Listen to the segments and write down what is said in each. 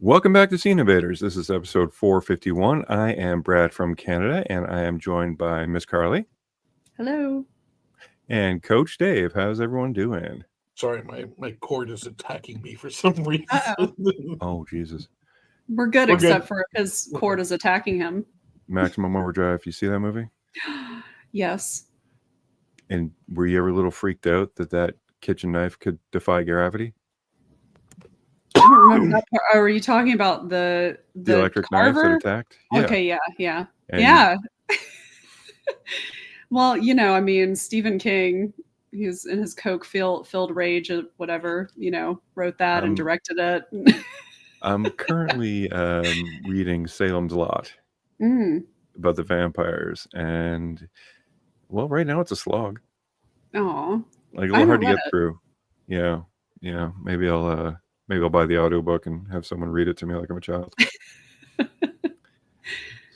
Welcome back to Scene Invaders. This is episode 451. I am Brad from Canada, and I am joined by Miss Carly. Hello. And Coach Dave. How's everyone doing? Sorry, my cord is attacking me for some reason. Oh, Jesus. We're good, except for his cord is attacking him. Maximum Overdrive. You see that movie? Yes. And were you ever a little freaked out that kitchen knife could defy gravity? I don't remember that part. Are you talking about the electric carver? knives that attacked? Yeah. Okay, yeah. And yeah. Well, I mean, Stephen King, he's in his coke-filled rage or whatever, wrote that and directed it. I'm currently reading Salem's Lot about the vampires, and well, right now it's a slog. Oh, like a little hard to get through. Yeah. Maybe I'll buy the audiobook and have someone read it to me like I'm a child.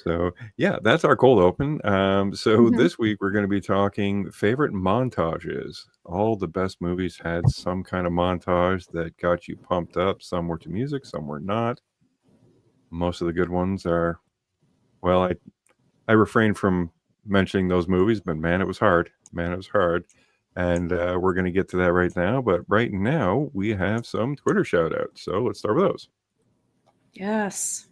So yeah, that's our cold open. This week we're going to be talking favorite montages. All the best movies had some kind of montage that got you pumped up. Some were to music, some were not. Most of the good ones are, well, I refrain from mentioning those movies, but man, it was hard. And we're going to get to that right now. But right now we have some Twitter shout outs. So let's start with those. Yes.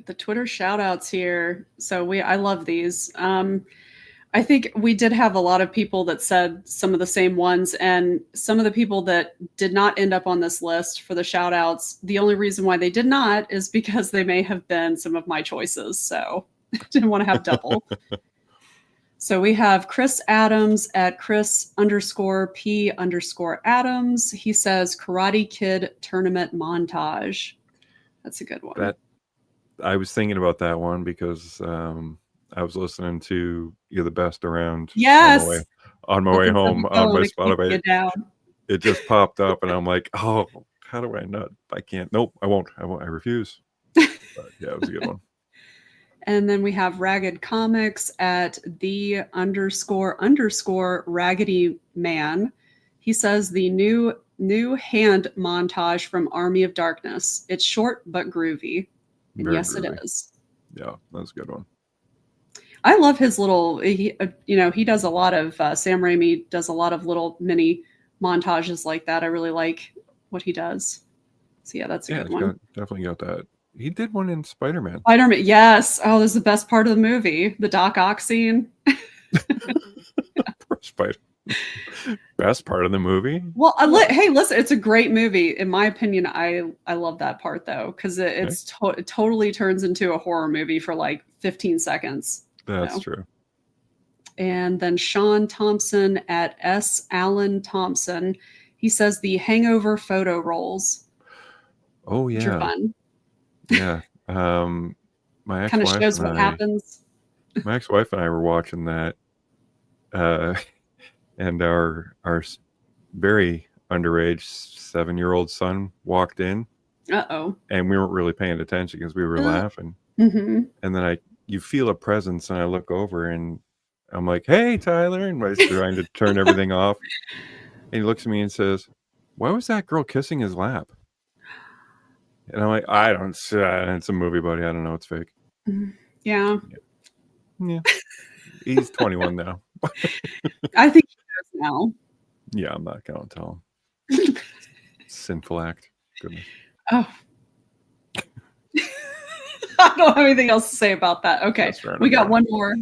The Twitter shout outs here. So I love these. I think we did have a lot of people that said some of the same ones, and some of the people that did not end up on this list for the shout outs, the only reason why they did not is because they may have been some of my choices. So I didn't want to have double. So we have Chris Adams at Chris_P_Adams. He says Karate Kid tournament montage. That's a good one. I was thinking about that one because I was listening to You're the Best Around. Yes. On my way home on my Spotify. It just popped up and I'm like, oh, how do I not? I can't. Nope, I won't. I refuse. But yeah, it was a good one. And then we have Ragged Comics at __ Raggedy Man. He says the new hand montage from Army of Darkness. It's short but groovy. And yes, groovy. It is. Yeah, that's a good one. I love his little, he does a lot of, Sam Raimi does a lot of little mini montages like that. I really like what he does. So yeah, that's a good one. Definitely got that. He did one in Spider-Man. Spider-Man, yes. Oh, this is the best part of the movie. The Doc Ock scene. Spider. Best part of the movie. Well, hey, listen, it's a great movie. In my opinion, I love that part though, because it totally turns into a horror movie for like 15 seconds. That's true. And then Sean Thompson at S. Allen Thompson. He says the Hangover photo rolls. Oh yeah. Which are fun. Yeah. My ex-wife kind of shows what happens. My ex-wife and I were watching that. And our very underage 7-year-old son walked in. Uh-oh. And we weren't really paying attention because we were laughing. Mm-hmm. And then you feel a presence and I look over and I'm like, hey, Tyler. And I was trying to turn everything off. And he looks at me and says, why was that girl kissing his lap? And I'm like, it's a movie, buddy. I don't know. It's fake. Yeah. He's 21 now. I think he does now. Yeah, I'm not going to tell him. Sinful act. Goodness. Oh. I don't have anything else to say about that. Okay. We got one more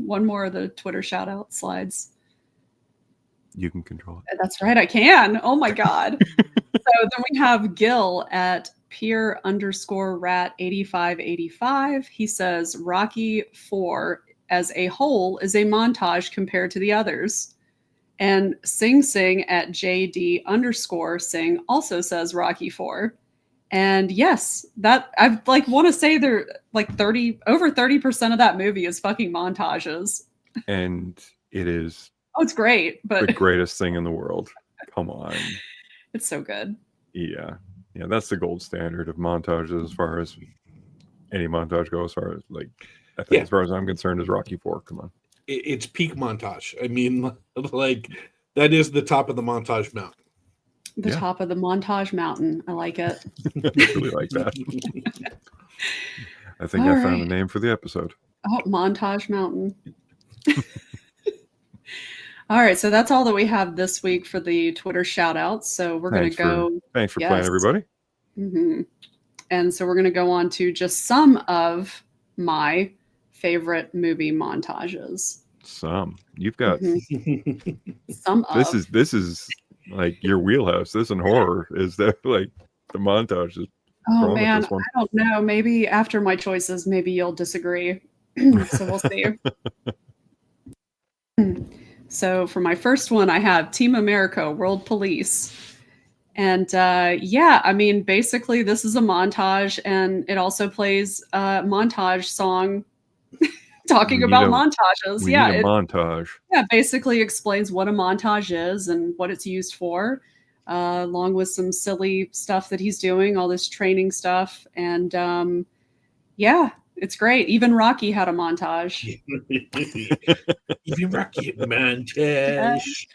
of the Twitter shout out slides. You can control it. That's right. I can. Oh my God. So then we have Gil at Peer_Rat8585. He says Rocky IV as a whole is a montage compared to the others. And Sing Sing at JD_Sing also says Rocky IV. And yes, that I want to say they're like over 30% of that movie is fucking montages. And it is. Oh, it's great, but the greatest thing in the world. Come on. It's so good. Yeah. Yeah, that's the gold standard of montages as far as any montage goes. As far as as far as I'm concerned, is Rocky IV. Come on. It's peak montage. I mean, that is the top of the montage mountain. The top of the montage mountain. I like it. I really like that. I think All I found right. the name for the episode. Oh, Montage Mountain. All right, so that's all that we have this week for the Twitter shout outs. So we're going to go. Thanks for playing, Yes. everybody. hmm And so we're going to go on to just some of my favorite movie montages. You've got Some this of. is like your wheelhouse. This and horror is that like the montage is Oh going with man, this one. I don't know. Maybe after my choices, maybe you'll disagree. So we'll see. So for my first one, I have Team America: World Police. And yeah, I mean, basically, this is a montage, and it also plays a montage song talking about montages. We need a montage. Yeah, basically explains what a montage is and what it's used for, along with some silly stuff that he's doing, all this training stuff. And yeah, it's great. Even Rocky had a montage. Even Rocky montage.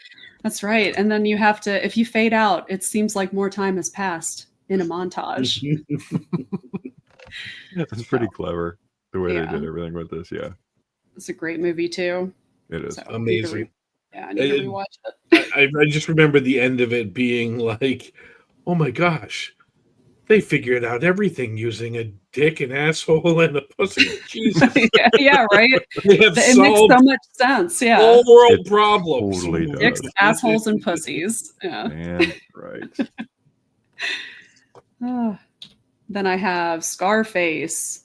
That's right. And then you have to, if you fade out, it seems like more time has passed in a montage. That's pretty clever the way Yeah. they did everything with this. Yeah, It's a great movie too. it is. So Amazing. I need to rewatch it. I just remember the end of it being like, oh my gosh, they figured out everything using a dick, an asshole, and a pussy. Jesus. Yeah, right. They have It makes solved so much sense. Yeah. all world It problems. totally does. Dicks, assholes, and pussies. Yeah. Man, right. Then I have Scarface.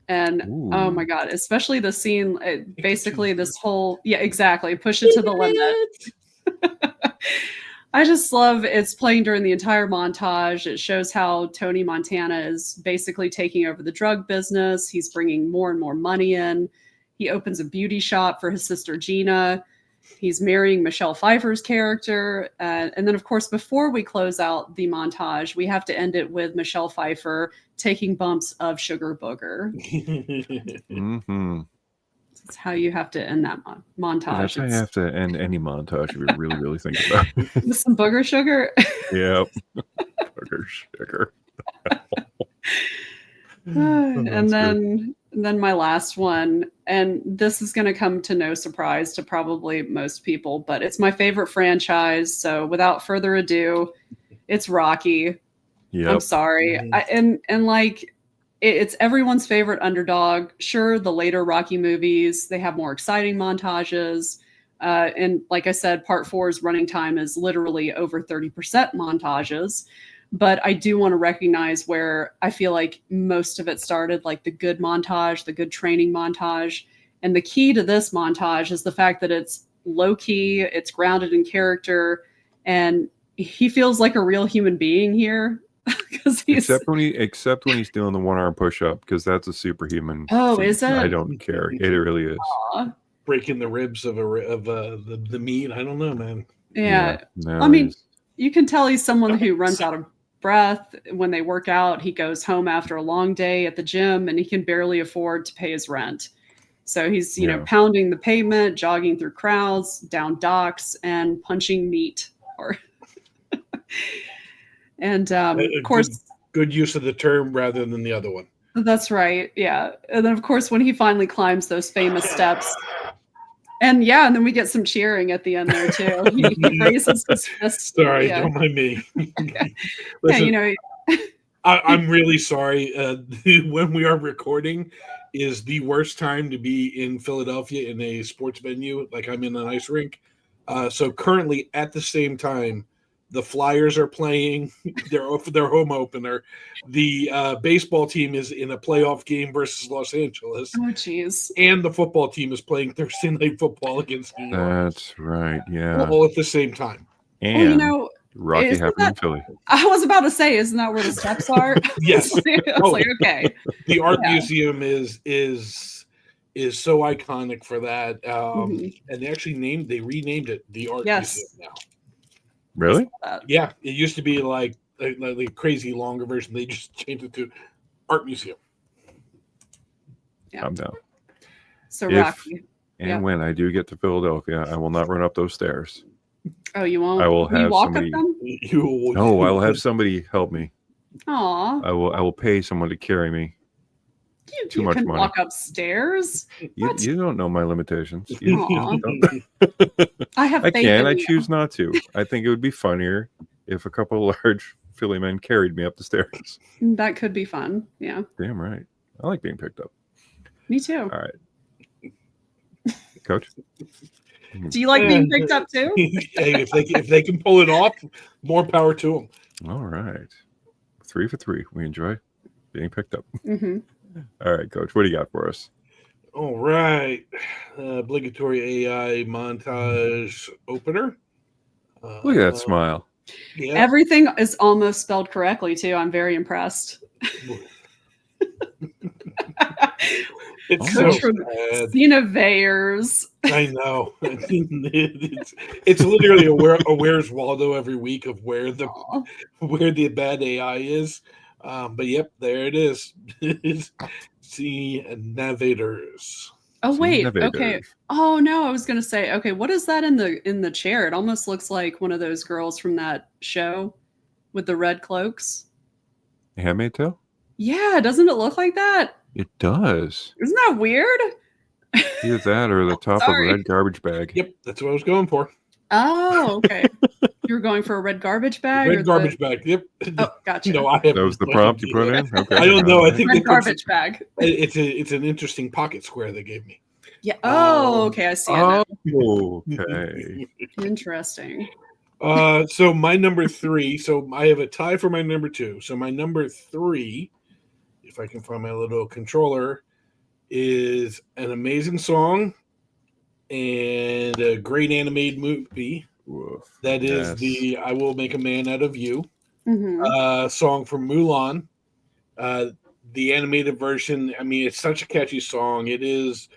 And oh my Ooh. God, especially the scene, basically this whole, yeah, exactly. Push it to the limit. I just love it's playing during the entire montage. It shows how Tony Montana is basically taking over the drug business. He's bringing more and more money in. He opens a beauty shop for his sister Gina. He's marrying Michelle Pfeiffer's character. And then, of course, before we close out the montage, we have to end it with Michelle Pfeiffer taking bumps of Sugar Booger. Mm-hmm. That's how you have to end that montage. That's how you have to end any montage if you really, really think about it. With some booger sugar. Yep. Booger sugar. And then my last one, and this is going to come to no surprise to probably most people, but it's my favorite franchise. So without further ado, it's Rocky. Yep. I'm sorry. And like it's everyone's favorite underdog. Sure, the later Rocky movies, they have more exciting montages. And like I said, part 4's running time is literally over 30% montages. But I do want to recognize where I feel like most of it started, like the good montage, the good training montage. And the key to this montage is the fact that it's low key, it's grounded in character, and he feels like a real human being here. Except when he's doing the 1-arm push-up, because that's a superhuman. Oh, is it? I don't care. It really is. Aww. Breaking the ribs of the meat. I don't know, man. Yeah. No, I mean, you can tell he's someone who runs out of breath when they work out. He goes home after a long day at the gym and he can barely afford to pay his rent. So he's, you know, pounding the pavement, jogging through crowds, down docks, and punching meat. And of course, good use of the term rather than the other one. That's right. Yeah. And then of course, when he finally climbs those famous steps, and then we get some cheering at the end there too. He raises his fist. Sorry, don't mind me. Listen, yeah, I'm really sorry. When we are recording is the worst time to be in Philadelphia in a sports venue. Like I'm in an ice rink. So currently at the same time, the Flyers are playing their home opener. The baseball team is in a playoff game versus Los Angeles. Oh, jeez. And the football team is playing Thursday Night Football against New York. That's right. Yeah. All at the same time. And Rocky happened in Philly. I was about to say, isn't that where the steps are? Yes. I was like, okay. The art museum is so iconic for that. And they actually renamed it the Art Museum now. Really? Yeah, it used to be like a crazy longer version. They just changed it to Art Museum. Yeah. I'm down. So Rocky. And when I do get to Philadelphia, I will not run up those stairs. Oh, you won't? I will have somebody. No, I will have somebody help me. Aw. I will pay someone to carry me Too You much can money. walk upstairs. What? You don't know my limitations. You Aw. don't. I have I faith can. in I you. choose not to. I think it would be funnier if a couple of large Philly men carried me up the stairs. That could be fun. Yeah, Damn right. I like being picked up. me too. All right, Coach. Do you like being picked up too? Hey, if they can pull it off, more power to them. All right. 3 for 3. We enjoy being picked up. Mm-hmm. All right, Coach. What do you got for us? All right, obligatory AI montage opener. Look at that smile. Yeah, Everything is almost spelled correctly too. I'm very impressed. it's Coach so from sad. Cineveers. I know. It's literally a Where's Waldo every week of where the bad AI is. But yep, there it is. See navigators. Oh wait, okay. Innovators. Oh no, I was gonna say, okay, what is that in the chair? It almost looks like one of those girls from that show with the red cloaks. Handmaid Tale? Yeah, doesn't it look like that? It does. Isn't that weird? Either that or the top of a Sorry. red garbage bag. Yep, that's what I was going for. Oh, okay. You were going for a red garbage bag? Red garbage bag. Yep. Oh, gotcha. No, I have. That was the prompt you put in? Okay. I don't know. I think red they put garbage bag. it's an interesting pocket square they gave me. Yeah. Oh, okay. I see it now. Okay. Interesting. So my number 3. So I have a tie for my number 2. So my number 3, if I can find my little controller, is an amazing song and a great animated movie. Woof. That is Yes. the "I Will Make a Man Out of You" Mhm. song from Mulan. The animated version. I mean, it's such a catchy song. It is,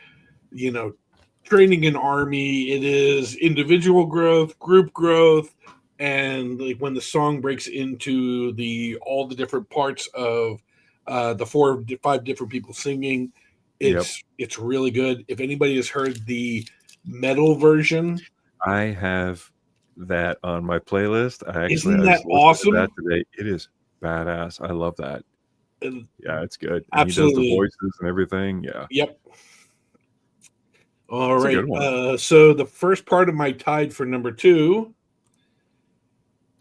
training an army. It is individual growth, group growth, and like when the song breaks into all the different parts of the 5 different people singing, it's really good. If anybody has heard the metal version, I have that on my playlist. I Isn't was that listening awesome? to that today. It is badass. I love that. And- Yeah, it's good. And Absolutely. he does the voices and everything. Yeah. Yep. All It's a right. good one. So the first part of my tied for number 2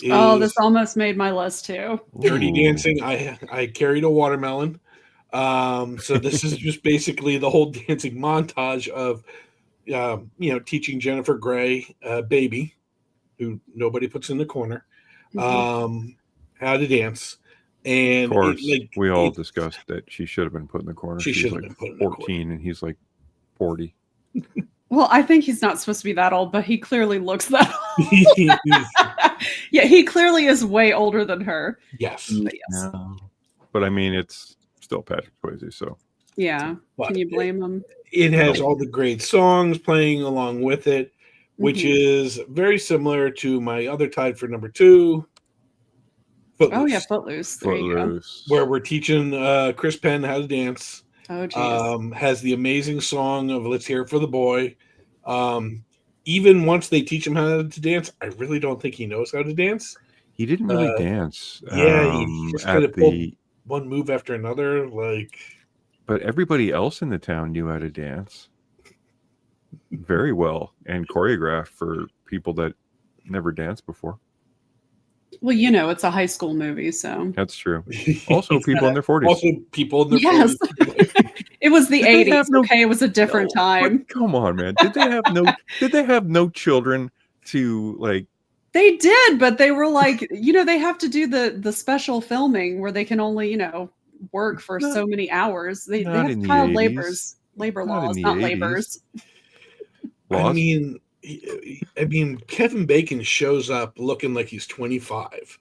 is Oh, this almost made my list too. Dirty Ooh. Dancing. I carried a watermelon. So this is just basically the whole dancing montage of, teaching Jennifer Grey, baby, who nobody puts in the corner, Mhm. how to dance. And Of course, we all discussed that she should have been put in the corner. She She's should have like been put in the corner. 14 and he's like 40. Well, I think he's not supposed to be that old, but he clearly looks that old. Yes. Yeah, he clearly is way older than her. But yes. No. But I mean, it's still Patrick Swayze, so Yeah. But Can you blame him? it has all the great songs playing along with it, which Mhm. is very similar to my other tied for number 2, Footloose, Oh yeah, Footloose. There you go. Footloose. where we're teaching Chris Penn how to dance. Oh geez. Has the amazing song of "Let's Hear It for the Boy." Even once they teach him how to dance, I really don't think he knows how to dance. He didn't really dance. Yeah, he just kind at of pulled the one move after another. but everybody else in the town knew how to dance very well and choreographed for people that never danced before. Well, it's a high school movie, so That's true. Also, people in their 40s. Also, people in their yes. 40s. It was the Did they 80s. have no- Okay, it was a different No, but time. come on, man. Did they have no children to like? They did, but they were like, they have to do the special filming where they can only, work for so many hours. They Not have in the child 80s. labor Not in laws, the not 80s. labors. I Laws? mean, Kevin Bacon shows up looking like he's 25.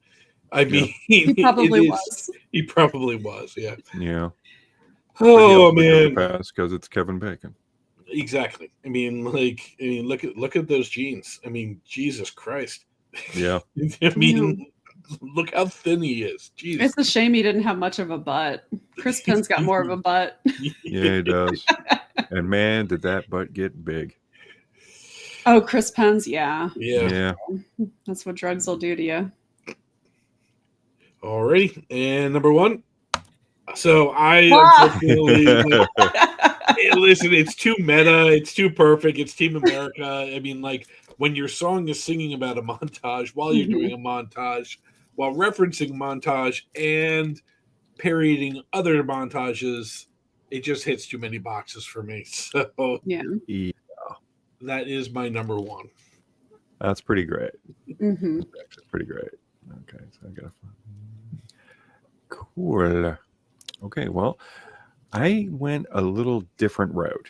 I mean, He probably was. He probably was. Yeah. Yeah. Oh man. Because it's Kevin Bacon. Exactly. I mean, look at those jeans. I mean, Jesus Christ. Yeah. I mean, look how thin he is. Jesus. It's a shame he didn't have much of a butt. Chris Penn's got more of a butt. Yeah, he does. And man, did that butt get big. Oh, Chris Penn's, yeah. Yeah. That's what drugs will do to you. Alrighty. And number 1. So I Ah! unfortunately listen. It's too meta. It's too perfect. It's Team America. I mean, like when your song is singing about a montage while you're doing a montage, while referencing montage and parodying other montages, it just hits too many boxes for me. So Yeah. Yeah, that is my number one. that's pretty great. Hmm. That's actually pretty great. Okay, so I gotta cool. Okay, well, I went a little different route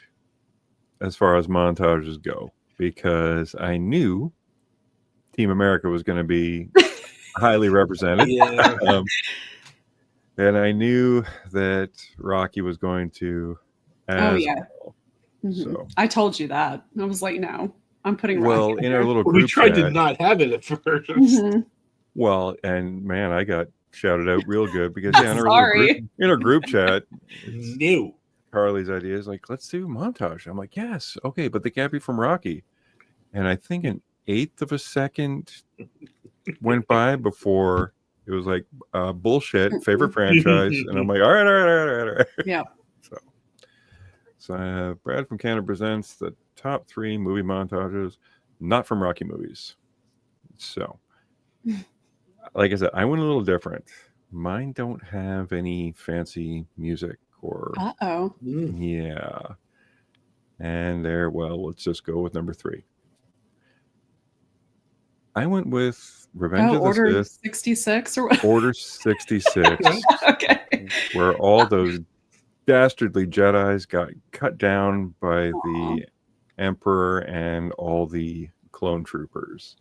as far as montages go because I knew Team America was going to be highly represented. Yeah. Um, and I knew that Rocky was going to Oh as yeah. well. Hmm. So, I told you that. I was like, no, I'm putting Rocky well, in in our there. little We group tried to chat, not have it at first. Hmm. well, and man, I got shouted out real good because yeah, Sorry. in our group chat, it's No. Carly's idea is like, let's do montage. I'm like, yes, okay, but they can't be from Rocky. And I think an eighth of a second went by before it was like bullshit favorite franchise, and I'm like, all right, all right, all right, all right. Yeah. So Brad from Canada presents the top 3 movie montages not from Rocky movies. So, like I said, I went a little different. Mine don't have any fancy music or Uh-oh. yeah, and there. Well, let's just go with number 3. I went with Revenge Oh, of the Order Sith, 66 or what? Order 66, Okay. where all those dastardly Jedis got cut down by Aw. the Emperor and all the clone troopers.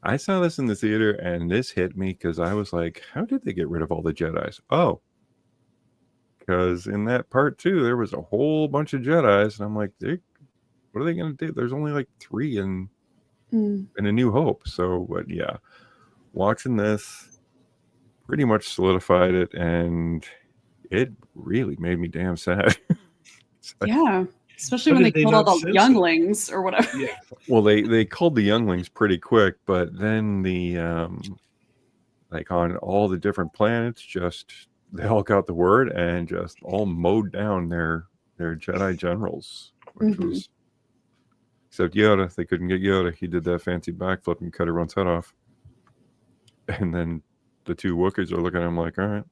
I saw this in the theater and this hit me because I was like, how did they get rid of all the Jedis? Oh, because in that part 2, there was a whole bunch of Jedis, and I'm like, what are they going to do? There's only like 3 in Mm. A New Hope. So, but yeah, watching this pretty much solidified it, and it really made me damn sad. It's like, Yeah. Especially How when they did they killed all not the censor? younglings or whatever. Yeah. well, they called the younglings pretty quick, but then the like on all the different planets, just they all got the word and just all mowed down their Jedi generals, which Hmm. was except Yoda. They couldn't get Yoda. He did that fancy backflip and cut everyone's head off. And then the 2 Wookiees are looking at him like, all right,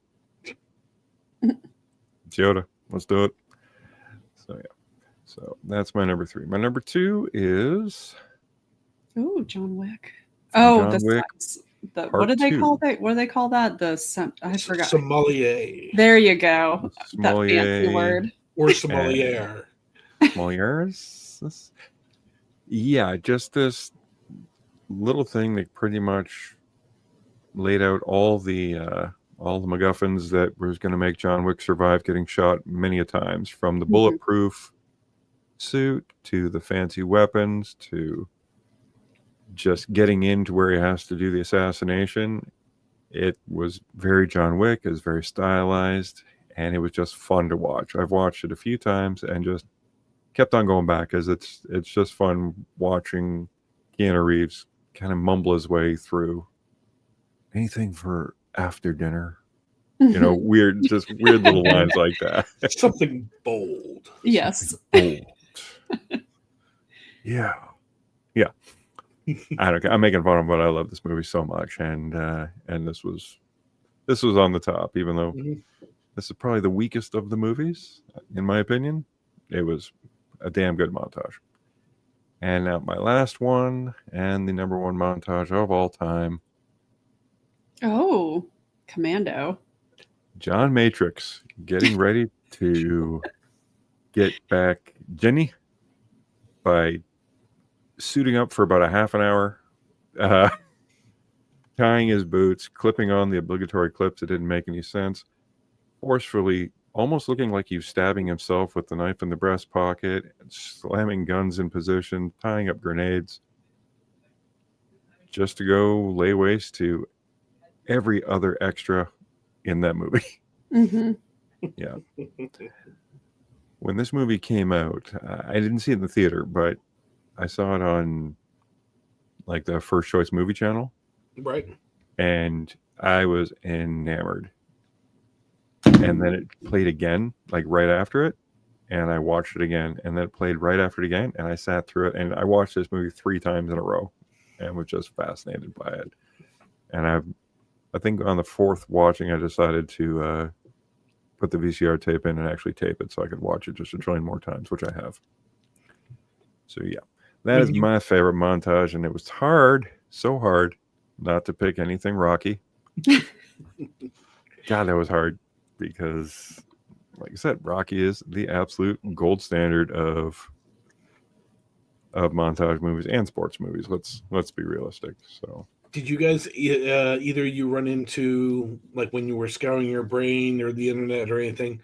it's Yoda. Let's do it. So yeah. So that's my number 3. My number 2 is Ooh, John Wick. from Oh, John Wick what Part do they 2. call that? What do they call that? I forgot. Sommelier There you go. That fancy Sommelier word. or and sommelier. Sommeliers. Yeah, just this little thing that pretty much laid out all the MacGuffins that was going to make John Wick survive getting shot many a times, from the Mhm. bulletproof suit to the fancy weapons to just getting into where he has to do the assassination. It was very John Wick. It was very stylized, and it was just fun to watch. I've watched it a few times and just kept on going back because it's just fun watching Keanu Reeves kind of mumble his way through anything for after dinner. Weird, just weird little lines like that. Something bold. Yes. Bold. Yeah. Yeah. I don't care. I'm making fun of him, but I love this movie so much, and this was on the top, even though Mhm. this is probably the weakest of the movies, in my opinion. It was a damn good montage. And now my last one, and the number 1 montage of all time, Oh, Commando. John Matrix getting ready to get back Jenny by suiting up for about a half an hour, uh, tying his boots, clipping on the obligatory clips that didn't make any sense, forcefully, almost looking like he was stabbing himself with the knife in the breast pocket, slamming guns in position, tying up grenades, just to go lay waste to every other extra in that movie. Hmm. Yeah. When this movie came out, I didn't see it in the theater, but I saw it on like the First Choice Movie Channel, Right. and I was enamored. and then it played again, like right after it, and I watched it again, and then it played right after it again, and I sat through it, and I watched this movie 3 times in a row, and was just fascinated by it. And I think on the 4th watching, I decided to put the VCR tape in and actually tape it so I could watch it just a trillion more times, which I have. So yeah, that is my favorite montage, and it was hard, so hard, not to pick anything Rocky. God, that was hard because, like I said, Rocky is the absolute gold standard of montage movies and sports movies. Let's be realistic. So, did you guys either you run into, like when you were scouring your brain or the internet or anything,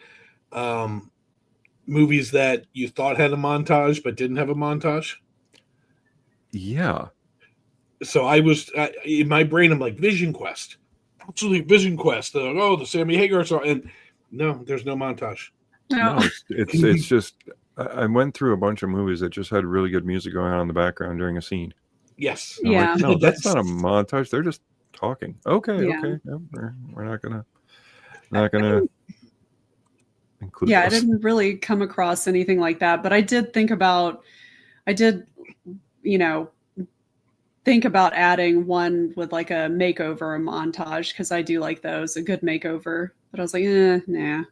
movies that you thought had a montage but didn't have a montage? Yeah. So I was in my brain, I'm like, Vision Quest, absolutely Vision Quest. The Sammy Hagar song, and no, there's no montage. No, it's just I went through a bunch of movies that just had really good music going on in the background during a scene. Yes. Yeah. Like, no, that's not a montage. They're just talking. Okay. Yeah. Okay. No, we're not gonna include. Yeah, those. I didn't really come across anything like that, but I did, you know, think about adding one with like a makeover, a montage, because I do like those, a good makeover. But I was like, nah.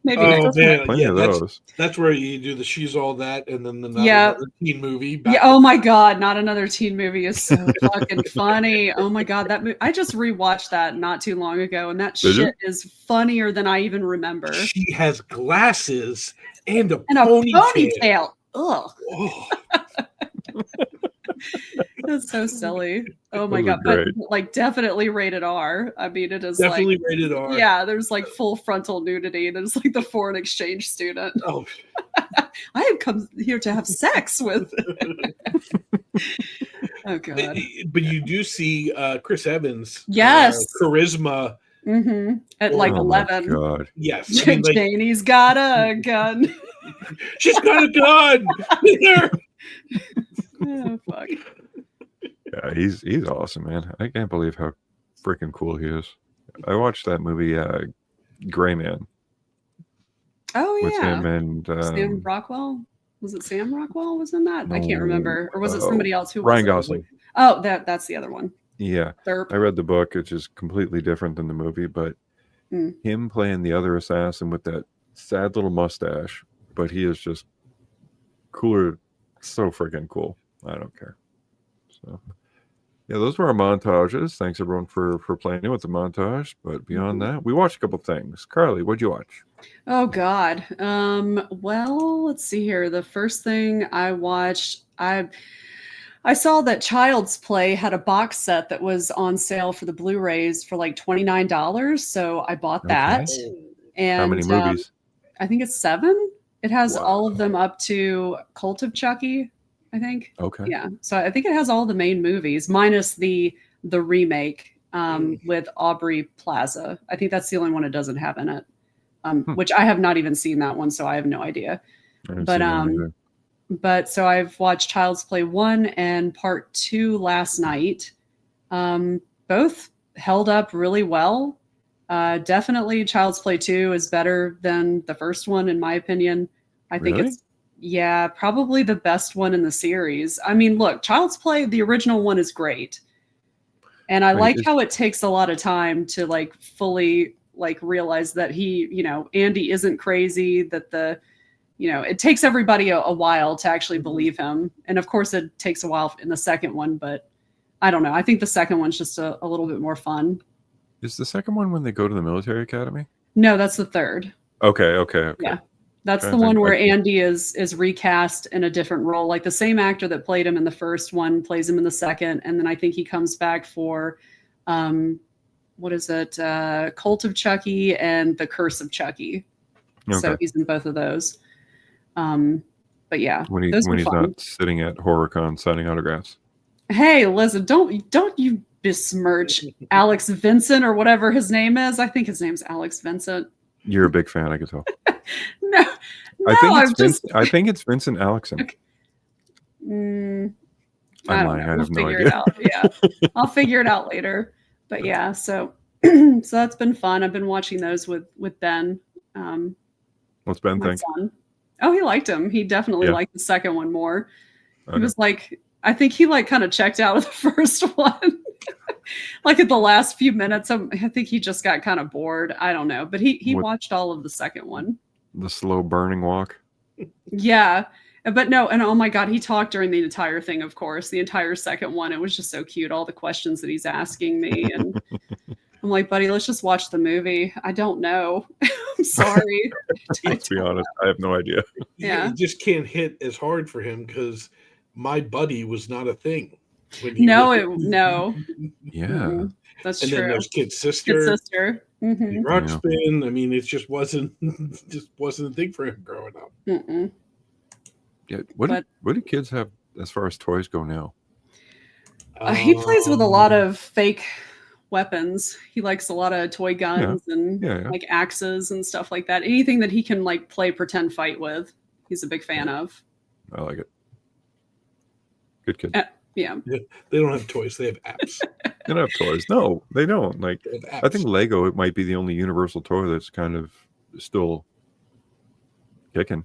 Maybe Oh man, Plenty of those. that's where you do the She's All That, and then the Not Yeah. Another Teen Movie. Yeah. Oh my God, Not Another Teen Movie is so fucking funny. Oh my God, I just rewatched that not too long ago, and that shit is funnier than I even remember. She has glasses and a ponytail. Ugh. Oh. That's so silly. Oh my God. But like definitely rated R. I mean, it is definitely like, rated R. Yeah, there's like full frontal nudity. There's like the foreign exchange student. Oh. I have come here to have sex with. Oh God. But you do see Chris Evans. Yes. Charisma. Mm-hmm. At like 11. God. Yes. I mean, like, Janie's got a gun. She's got a gun. Oh fuck. Yeah, he's awesome, man. I can't believe how freaking cool he is. I watched that movie, Gray Man. Oh yeah. With him and Sam Rockwell. Was it Sam Rockwell was in that? No, I can't remember. Or was it somebody else? Who Ryan was Gosling. Oh, that's the other one. Yeah. Derp. I read the book, which is completely different than the movie, but him playing the other assassin with that sad little mustache, but he is just cooler, so freaking cool. I don't care. So yeah, those were our montages. Thanks everyone for playing with the montage. But beyond that, we watched a couple things. Carly, what'd you watch? Oh God. Well, let's see here. The first thing I watched, I saw that Child's Play had a box set that was on sale for the Blu-rays for like $29. So I bought that. And how many movies? I think it's 7. It has all of them up to Cult of Chucky, I think. Okay. Yeah. So I think it has all the main movies minus the remake with Aubrey Plaza. I think that's the only one it doesn't have in it. Which I have not even seen that one, so I have no idea. But so I've watched Child's Play 1 and Part 2 last night. Both held up really well. Definitely Child's Play 2 is better than the first one, in my opinion. I think it's probably the best one in the series. I mean, look, Child's Play, the original one is great. And I like how it takes a lot of time to like fully like realize that Andy isn't crazy, that it takes everybody a while to actually believe him. And of course it takes a while in the second one, but I don't know. I think the second one's just a little bit more fun. Is the second one when they go to the military academy? No, that's the third. Okay. Yeah. That's the one where Andy is recast in a different role. Like the same actor that played him in the first one plays him in the second. And then I think he comes back for, what is it? Cult of Chucky and The Curse of Chucky. Okay. So he's in both of those. But yeah. When he's not sitting at HorrorCon signing autographs. Hey, listen, don't you besmirch Alex Vincent or whatever his name is. I think his name's Alex Vincent. You're a big fan, I can tell. No, I think it's Vincent Alexson. Okay. I'm lying. I have no idea. It out. Yeah, I'll figure it out later. But yeah, so So that's been fun. I've been watching those with Ben, um, What's Ben my think? son. Oh, he liked him. He definitely Yeah. liked the second one more. He Okay. was like, I think he like kind of checked out of the first one. Like at the last few minutes, I think he just got kind of bored. I don't know, but he With watched all of the second one. the slow burning walk. Yeah, but no, and oh my god, he talked during the entire thing. Of course, the entire second one. It was just so cute. All the questions that he's asking me, and I'm like, buddy, let's just watch the movie. I don't know. I'm sorry. I Let's be don't honest, I have no idea. Yeah. It just can't hit as hard for him because my buddy was not a thing when he No, was. no. Yeah. Mm-mm. That's And true. then there's Kid Kid Sister, sister. the rock spin. I mean, it just wasn't a thing for him growing up. Mm-mm. Yeah. But- What do kids have as far as toys go now? He plays with a lot of fake weapons. He likes a lot of toy guns and Yeah. like axes and stuff like that. Anything that he can like play pretend fight with, he's a big fan of. I like it. Good kid. Yeah. They don't have toys; they have apps. They don't have toys. No, they don't. Like, They have I apps. think Lego, it might be the only universal toy that's kind of still kicking.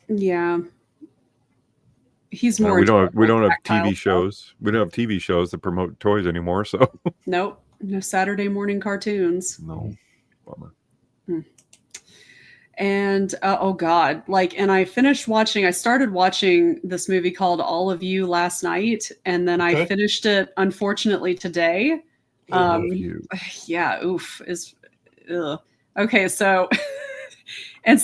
Yeah. He's more. We don't into, like, have tactile TV stuff. shows. We don't have TV shows that promote toys anymore. So Nope. No Saturday morning cartoons. no, bummer. And oh god, like, and I started watching this movie called All of You last night, and then I Okay. finished it unfortunately today. All of you. Yeah, oof is ugh. Okay, so and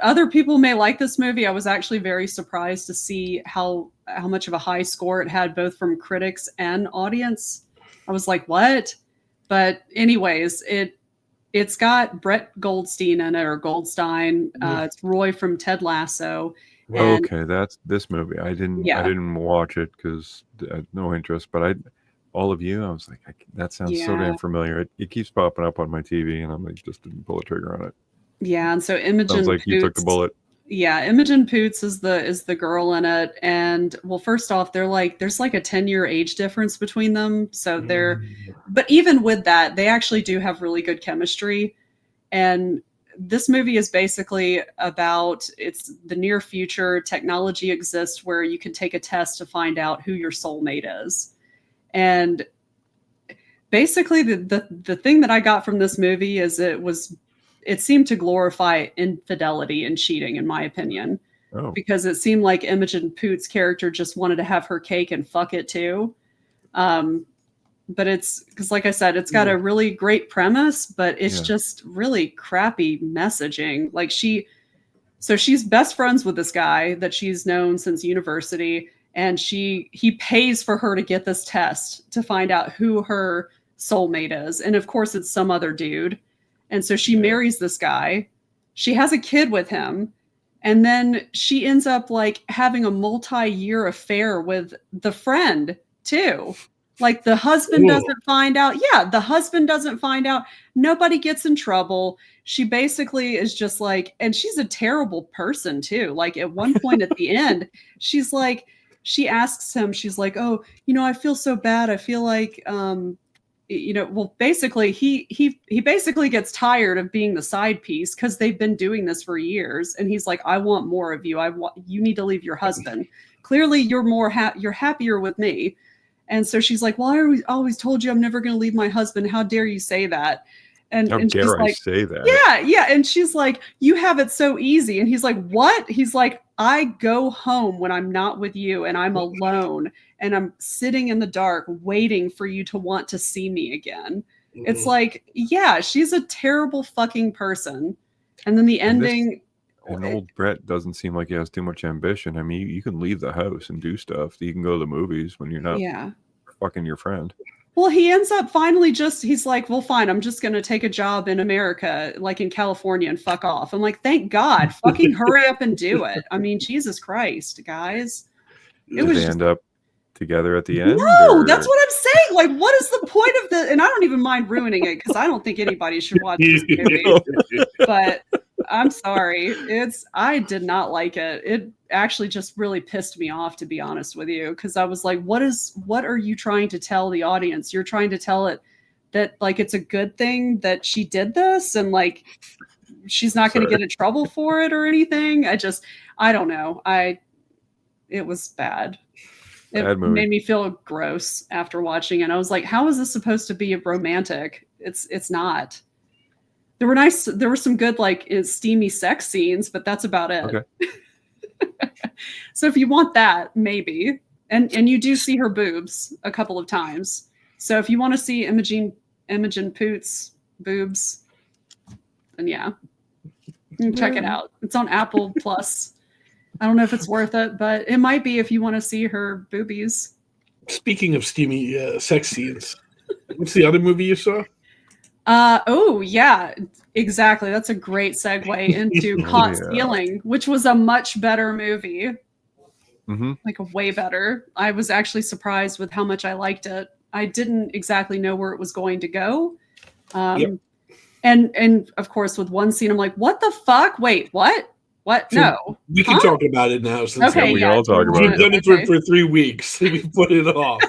other people may like this movie. I was actually very surprised to see how much of a high score it had both from critics and audience. I was like, what? But anyways, it's got Brett Goldstein in it, or Goldstein. It's Roy from Ted Lasso. And Okay, that's this movie. I didn't watch it because I had no interest. But All of You, I was like, that sounds so Yeah. damn familiar. It keeps popping up on my TV, and I'm like, just didn't pull the trigger on it. yeah, and so Imogen Sounds like you took the Poots- bullet. Yeah, Imogen Poots is the girl in it, and well, first off, there's like a 10-year age difference between them, so but even with that, they actually do have really good chemistry. And this movie is basically about, it's the near future. Technology exists where you can take a test to find out who your soulmate is, and basically the thing that I got from this movie is it seemed to glorify infidelity and cheating, in my opinion, because it seemed like Imogen Poots' character just wanted to have her cake and fuck it too. But it's because, like I said, it's got a really great premise, but it's just really crappy messaging. Like she's best friends with this guy that she's known since university, and he pays for her to get this test to find out who her soulmate is. And of course, it's some other dude. And so she marries this guy. She has a kid with him. And then she ends up like having a multi-year affair with the friend too. Like the husband doesn't find out. Yeah, the husband doesn't find out. Nobody gets in trouble. She basically is just like, and she's a terrible person too. Like at one point at the end, she's like, she asks him, she's like, oh, I feel so bad. I feel like, well, basically he basically gets tired of being the side piece because they've been doing this for years. And he's like, I want more of you. You need to leave your husband. Clearly you're you're happier with me. And so she's like, well, I always told you I'm never going to leave my husband. How dare you say that? And How she's dare I like, say that? Yeah. And she's like, you have it so easy. And he's like, what? He's like, I go home when I'm not with you and I'm alone and I'm sitting in the dark waiting for you to want to see me again. Mm-hmm. It's like, yeah, she's a terrible fucking person. And then the ending. And old Brett doesn't seem like he has too much ambition. I mean, you can leave the house and do stuff. You can go to the movies when you're not fucking your friend. Well, he ends up finally he's like, well, fine, I'm just going to take a job in America, like in California, and fuck off. I'm like, thank God, fucking hurry up and do it. I mean, Jesus Christ, guys. Did they end up together at the end? No, that's what I'm saying. Like, what is the point of the, and I don't even mind ruining it because I don't think anybody should watch this movie. But I'm sorry. I did not like it. It actually just really pissed me off, to be honest with you, because I was like, what are you trying to tell the audience? You're trying to tell it that like it's a good thing that she did this and like she's not going to get in trouble for it or anything. I don't know. It was bad. It Bad movie. made me feel gross after watching it. I was like, how is this supposed to be romantic? It's not. There were some good like steamy sex scenes, but that's about it. Okay. So if you want that, maybe. And you do see her boobs a couple of times. So if you want to see Imogen Poots boobs, then yeah. You can check it out. It's on Apple Plus. I don't know if it's worth it, but it might be if you want to see her boobies. Speaking of steamy sex scenes, what's the other movie you saw? Oh yeah, exactly. That's a great segue into Caught Stealing, which was a much better movie. Mm-hmm. Like a way better. I was actually surprised with how much I liked it. I didn't exactly know where it was going to go. Yep. And of course with one scene I'm like, what the fuck? Wait, what? What? No. We can talk about it now. Since okay, we can all talk about we've it. done it for 3 weeks. We put it off.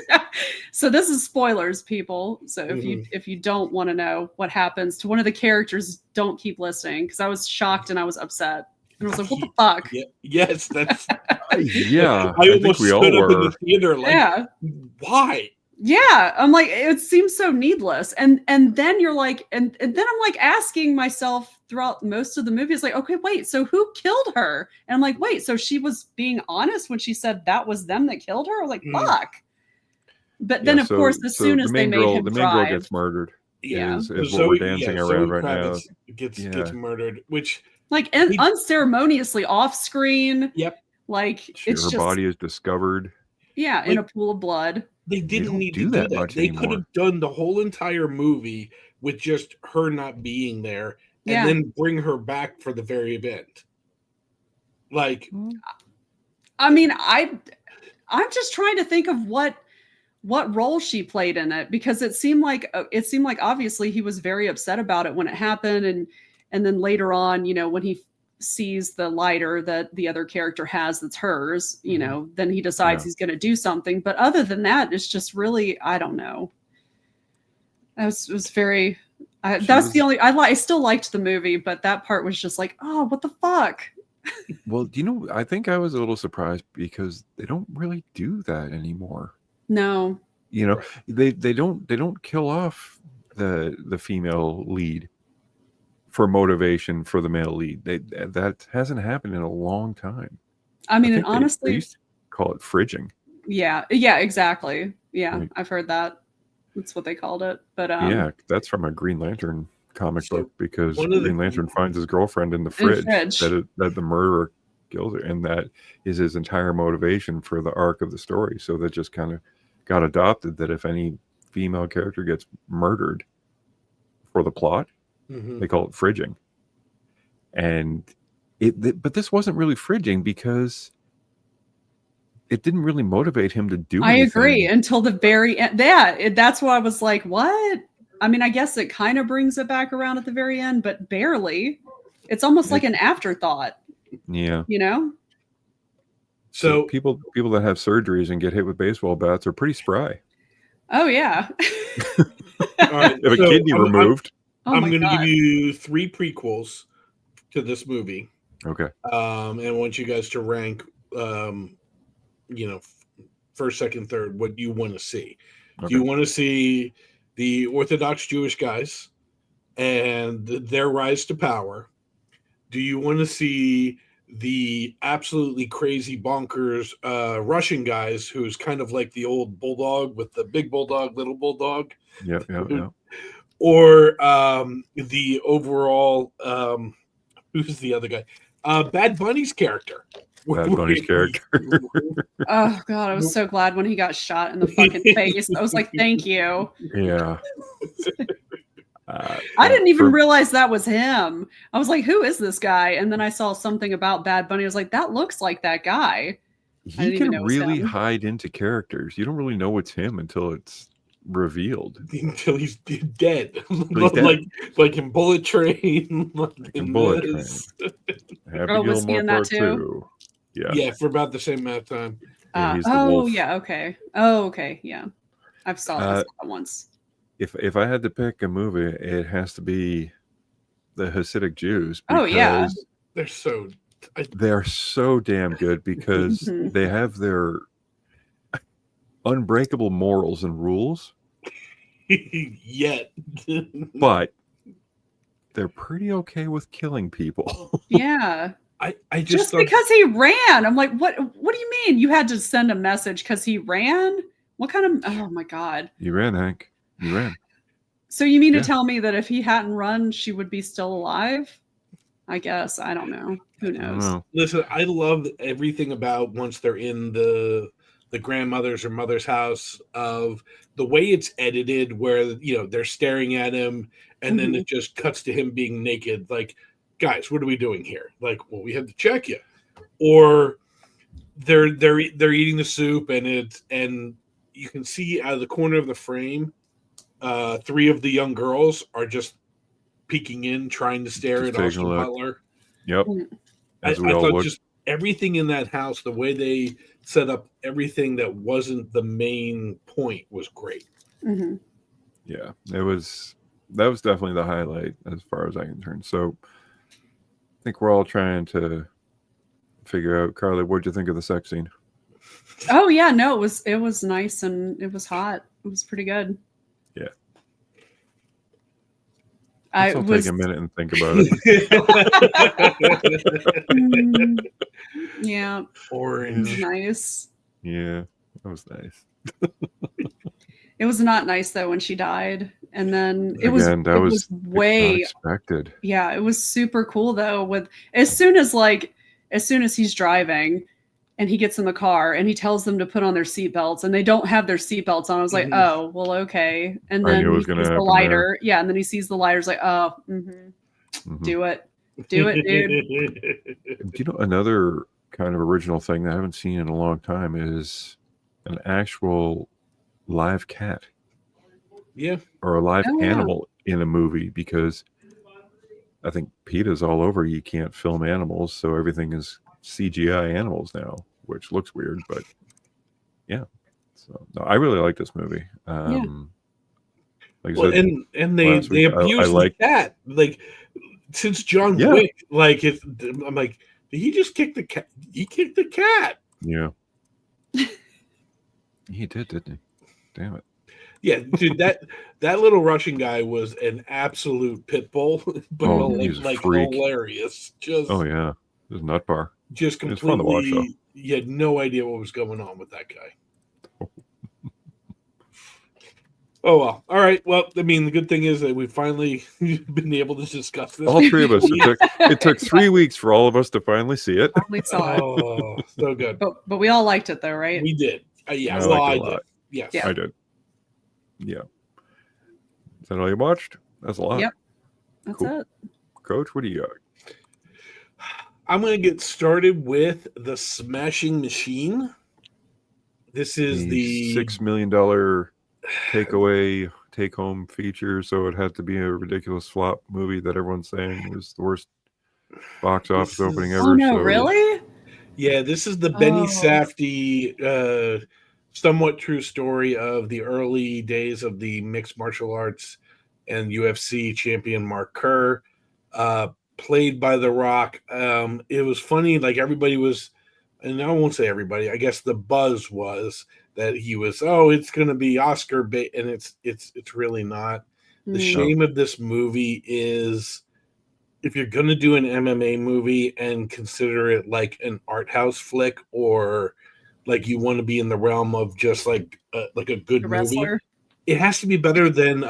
So this is spoilers, people. So if you don't want to know what happens to one of the characters, don't keep listening because I was shocked and I was upset. And I was like, what the fuck? Yeah, yes, that's yeah. I almost we all stood up in were. the theater like, why? Yeah, I'm like, it seems so needless. And then you're like, and then I'm like asking myself throughout most of the movie, it's like, okay, wait, so who killed her? And I'm like, wait, so she was being honest when she said that was them that killed her? I was like, fuck. But then, of course, as soon as they made him the main drive, girl gets murdered. Yeah, is what we're dancing around right now. Gets murdered, which like unceremoniously off screen. Yep. Like her body is discovered. Yeah, in a pool of blood. They didn't need to do that. They could have done the whole entire movie with just her not being there, and then bring her back for the very event. Like, I mean, I'm just trying to think of what role she played in it because it seemed like obviously he was very upset about it when it happened, and then later on, you know, when he sees the lighter that the other character has that's hers, you know, then he decides he's going to do something. But other than that, it's just really, I don't know. That was very. The only I still liked the movie, but that part was just like, oh, what the fuck. Well, you know, I think I was a little surprised because they don't really do that anymore. No, you know, they don't kill off the female lead for motivation for the male lead. That hasn't happened in a long time. I mean, and honestly, they used to call it fridging. Yeah, exactly. Yeah, I've heard that. That's what they called it. But yeah, that's from a Green Lantern comic book because Green Lantern finds his girlfriend in the fridge. That the murderer kills her, and that is his entire motivation for the arc of the story. So that just kind of got adopted. That if any female character gets murdered for the plot, they call it fridging. And but this wasn't really fridging because it didn't really motivate him to do anything. I agree until the very end. That's why I was like, what? I mean, I guess it kind of brings it back around at the very end, but barely. It's almost like an afterthought. Yeah. You know? So people that have surgeries and get hit with baseball bats are pretty spry. Oh, yeah. All right, if a kidney removed. I'm going to give you 3 prequels to this movie. Okay. And I want you guys to rank, you know, first, second, third, what you want to see. Okay. Do you want to see the Orthodox Jewish guys and their rise to power? Do you want to see the absolutely crazy bonkers Russian guys who's kind of like the old bulldog with the big bulldog, little bulldog? Yeah. Or the overall, who's the other guy? Bad Bunny's character. Bad Bunny's character. Oh, God. I was so glad when he got shot in the fucking face. I was like, thank you. Yeah. I didn't even realize that was him. I was like, who is this guy? And then I saw something about Bad Bunny. I was like, that looks like that guy. He can really hide into characters. You don't really know it's him until it's revealed. Until he's dead. like in Bullet Train. In Bullet Train. Happy Gilmore Part 2. Yeah, for about the same amount of time. Okay. Oh, okay. Yeah. I've saw that once. if I had to pick a movie, it has to be the Hasidic Jews Oh yeah. because They're so. they are so damn good because Mhm. they have their unbreakable morals and rules, Yet. but they're pretty okay with killing people. Yeah. I just Just thought. because he ran. I'm like, what do you mean? You had to send a message because he ran? What kind of oh my God. You ran, Hank. You ran. So you mean to Yeah. tell me that if he hadn't run, she would be still alive? I guess. I don't know. Who I don't knows? know. Listen, I love everything about once they're in the grandmother's or mother's house of the way it's edited, where they're staring at him, and then Mhm. it just cuts to him being naked. Like, guys, what are we doing here? Like, well, we had to check you, or they're eating the soup, and you can see out of the corner of the frame, three of the young girls are just peeking in, trying to stare Just at taking a Austin look. Butler. Yep. Mm. As we I all thought would. just everything in that house, the way they set up everything that wasn't the main point was great. Mhm. Yeah. That was definitely the highlight as far as I can turn. So I think we're all trying to figure out, Carly, what'd you think of the sex scene? Oh yeah, no, it was nice and it was hot. It was pretty good. Yeah. I Let's all take was a minute and think about it. Mm, yeah, it was Orange. nice. Yeah. That was nice. It was not nice though when she died. And then Again, that it was was not way expected. yeah, it was super cool though with as soon as he's driving and he gets in the car and he tells them to put on their seatbelts and they don't have their seatbelts on. I was like, Mhm. oh, well, okay. And I then knew it he was going to sees the happen there. lighter. Yeah, and then he sees the lighter's like, oh, Mhm. do it. Do it, dude. Do you know another kind of original thing that I haven't seen in a long time is an actual live cat Yeah. or a live Oh yeah. animal in a movie? Because I think PETA's all over. You can't film animals, so everything is CGI animals now, which looks weird, but yeah. So no, I really like this movie. Yeah. Like I Well, said and last they week, I abuse the like. cat. Like, since John Yeah, Wick, like I'm like, did he just kick the cat? He kicked the cat. yeah, he did, didn't he? Damn it. Yeah, dude, that little Russian guy was an absolute pit bull, but Oh, he's a like freak. hilarious. Oh yeah, it was a nut bar. Just It was fun to watch though. completely. You had no idea what was going on with that guy. Oh well, all right. Well, I mean, the good thing is that we finally been able to discuss this. All three of us. It took Yeah. 3 weeks for all of us to finally see it. Finally saw it. Oh, so good. But we all liked it though, right? We did. Yeah, I well, liked it I a did. lot. Yes. Yeah. I did. Yeah. Is that all you watched? That's a lot. Yep. That's Cool. it. Coach, what do you got? I'm going to get started with the Smashing Machine. This is the $6 million take home feature, so it had to be a ridiculous flop movie that everyone's saying was the worst box office opening ever. Oh no, so really? Yeah, this is the Benny Oh. Safdie, somewhat true story of the early days of the mixed martial arts and UFC champion Mark Kerr, played by The Rock. It was funny, like everybody was, and I won't say everybody. I guess the buzz was that he was, oh, it's going to be Oscar bait, and it's really not. The Mm. shame of this movie is, if you're going to do an MMA movie and consider it like an art house flick, or like you want to be in the realm of just like a good A movie, wrestler. it has to be better than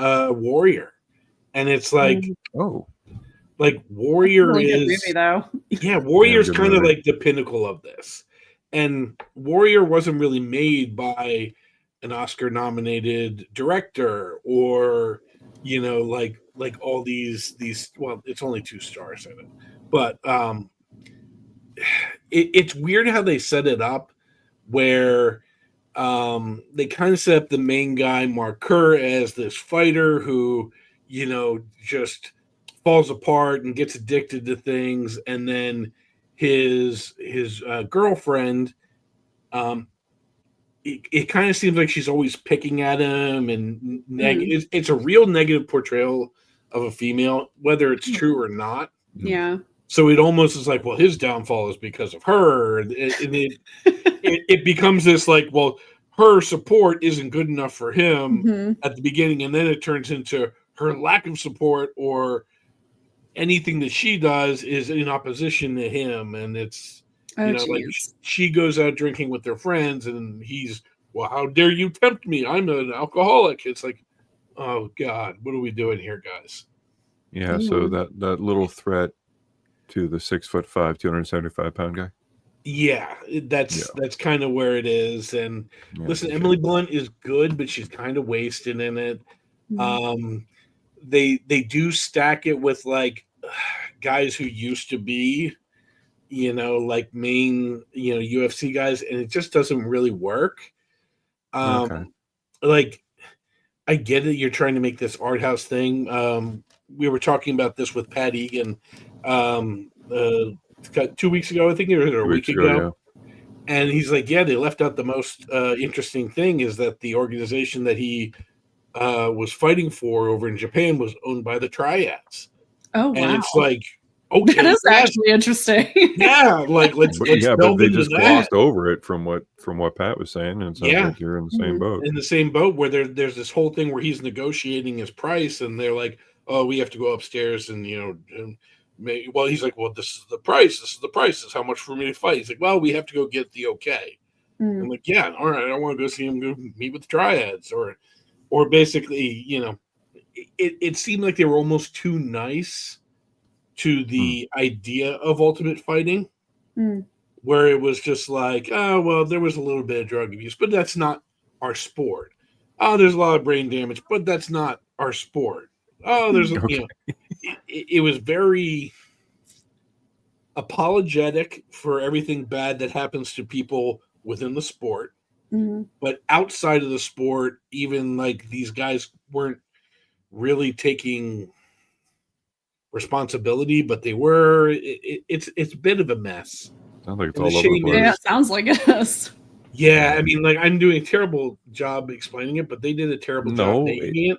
Warrior. And it's like, oh, Warrior Really good is, movie though. yeah, Warrior's good kind of movie. like the pinnacle of this. And Warrior wasn't really made by an Oscar nominated director, or like all these, well, it's only 2 stars in it. But it's weird how they set it up, where they kind of set up the main guy, Mark Kerr, as this fighter who, just falls apart and gets addicted to things, and then his girlfriend, it kind of seems like she's always picking at him, and it's a real negative portrayal of a female, whether it's true or not. Yeah. So it almost is like, well, his downfall is because of her, and it becomes this like, well, her support isn't good enough for him at the beginning, and then it turns into her lack of support, or anything that she does is in opposition to him, and it's like she goes out drinking with their friends, and he's, well, how dare you tempt me? I'm an alcoholic. It's like, oh God, what are we doing here, guys? Yeah, so that little threat to the 6'5", 275-pound guy. Yeah, that's kind of where it is. And listen, Emily Blunt is good, but she's kind of wasted in it. They do stack it with like guys who used to be, like main, UFC guys, and it just doesn't really work. Like, I get it, you're trying to make this art house thing. We were talking about this with Pat Egan 2 weeks ago, I think, or a week ago. And he's like, yeah, they left out the most interesting thing, is that the organization that he was fighting for over in Japan was owned by the Triads. Oh, wow. And it's like, okay, that is actually interesting. Yeah, like let's but they just glossed over it from what Pat was saying, and it sounds like you're in the same boat. In the same boat, where there's this whole thing where he's negotiating his price, and they're like, oh, we have to go upstairs, and well, he's like, well, this is the price. This is how much for me to fight. He's like, well, we have to go get the okay. I'm like, yeah, all right, I want to go see him go meet with the Triads, or basically, it seemed like they were almost too nice to the idea of ultimate fighting, where it was just like, oh, well, there was a little bit of drug abuse, but that's not our sport. Oh, there's a lot of brain damage, but that's not our sport. Oh, there's it was very apologetic for everything bad that happens to people within the sport. But outside of the sport, even like these guys weren't really taking responsibility, but they were. It's a bit of a mess. Sounds like it's all over the place. Yeah, it sounds like it is. Yeah, I mean, like, I'm doing a terrible job explaining it, but they did a terrible job making it.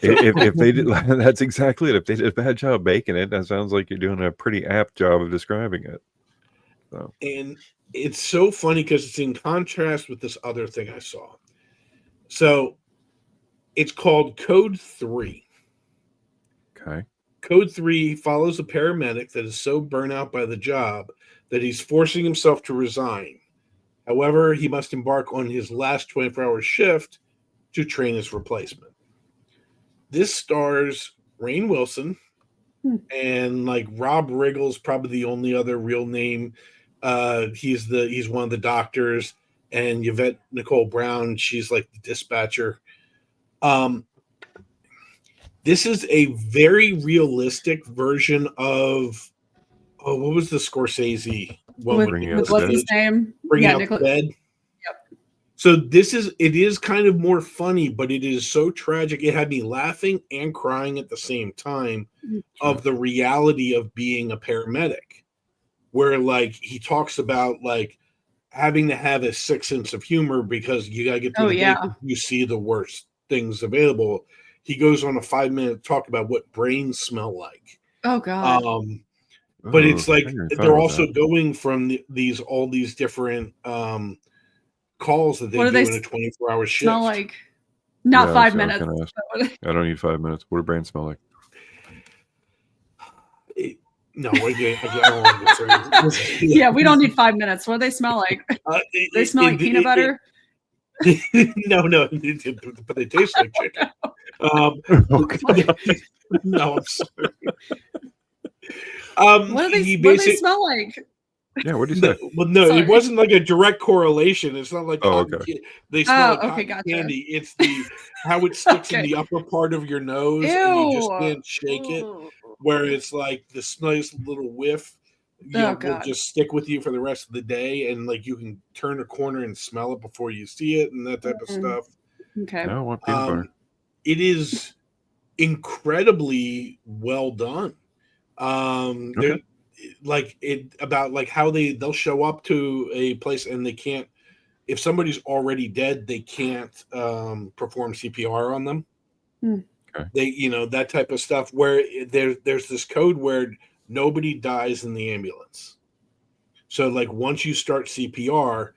If they did, that's exactly it. If they did a bad job making it, that sounds like you're doing a pretty apt job of describing it. So. And it's so funny because it's in contrast with this other thing I saw. So it's called Code 3. Okay. Code 3 follows a paramedic that is so burnt out by the job that he's forcing himself to resign. However, he must embark on his last 24-hour shift to train his replacement. This stars Rainn Wilson and like Rob Riggle's probably the only other real name. He's one of the doctors, and Yvette Nicole Brown, she's like the dispatcher. This is a very realistic version of what was the Scorsese one? With what's his name? Bringing Out the Dead. Yep. So it is kind of more funny, but it is so tragic. It had me laughing and crying at the same time of the reality of being a paramedic, where like he talks about like having to have a sick sense of humor because you got to get to the day you see the worst things available. He goes on a 5-minute talk about what brains smell like. Oh God. But it's like they're also going from all these different calls that they do in a 24-hour shift. Smell like not 5 minutes. I don't need 5 minutes. What do brains smell like? No, I don't want to say. Yeah, we don't need 5 minutes. What do they smell like? They smell like peanut butter. No, but they taste like chicken. No, I'm sorry. What do they smell like? Yeah, what do you say? Well, no, it wasn't like a direct correlation. It's not like they smell like cotton candy. It's how it sticks in the upper part of your nose, and you just can't shake it. Where it's like this nice little whiff, will just stick with you for the rest of the day, and like you can turn a corner and smell it before you see it, and that type of stuff. Okay, I want peanut butter. It is incredibly well done. Like it about like how they'll show up to a place and they can't. if somebody's already dead, they can't perform CPR on them. Okay. They, that type of stuff where there's this code where nobody dies in the ambulance. So like once you start CPR,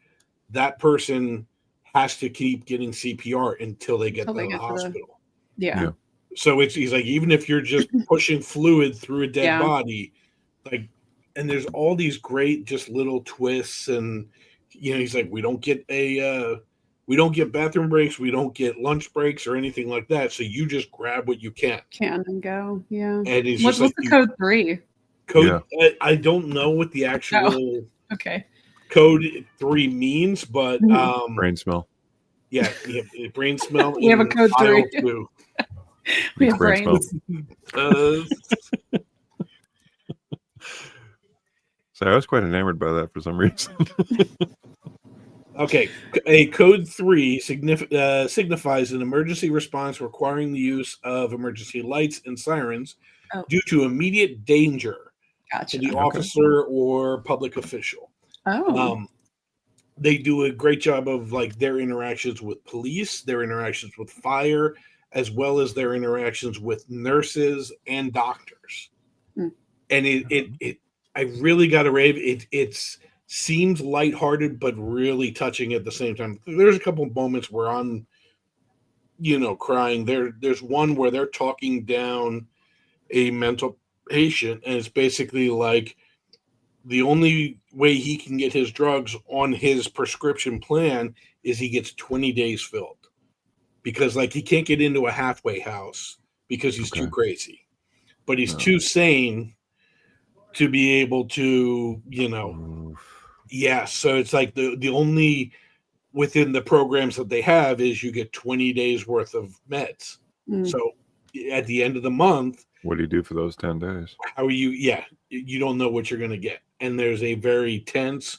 that person has to keep getting CPR until they get to the hospital. Yeah. So he's like, even if you're just pushing fluid through a dead body, like, and there's all these great just little twists, and he's like, we don't get bathroom breaks, we don't get lunch breaks or anything like that. So you just grab what you can and go. Yeah. And it's what's just the code 3? I don't know what the actual okay code 3 means, but brain smell. Yeah, brain smell. We have a code 3. We have brain smell. So I was quite enamored by that for some reason. Okay, a code 3 signifies an emergency response requiring the use of emergency lights and sirens due to immediate danger to the officer or public official. They do a great job of like their interactions with police, their interactions with fire, as well as their interactions with nurses and doctors. And it I really got to rave. It's seems lighthearted, but really touching at the same time. There's a couple of moments where I'm, crying. There's one where they're talking down a mental patient, and it's basically like the only way he can get his drugs on his prescription plan is he gets 20 days filled, because like he can't get into a halfway house because he's too crazy, but he's too sane to be able to, so it's like the only within the programs that they have is you get 20 days worth of meds. So at the end of the month, what do you do for those 10 days? How are you? Yeah, you don't know what you're going to get. And there's a very tense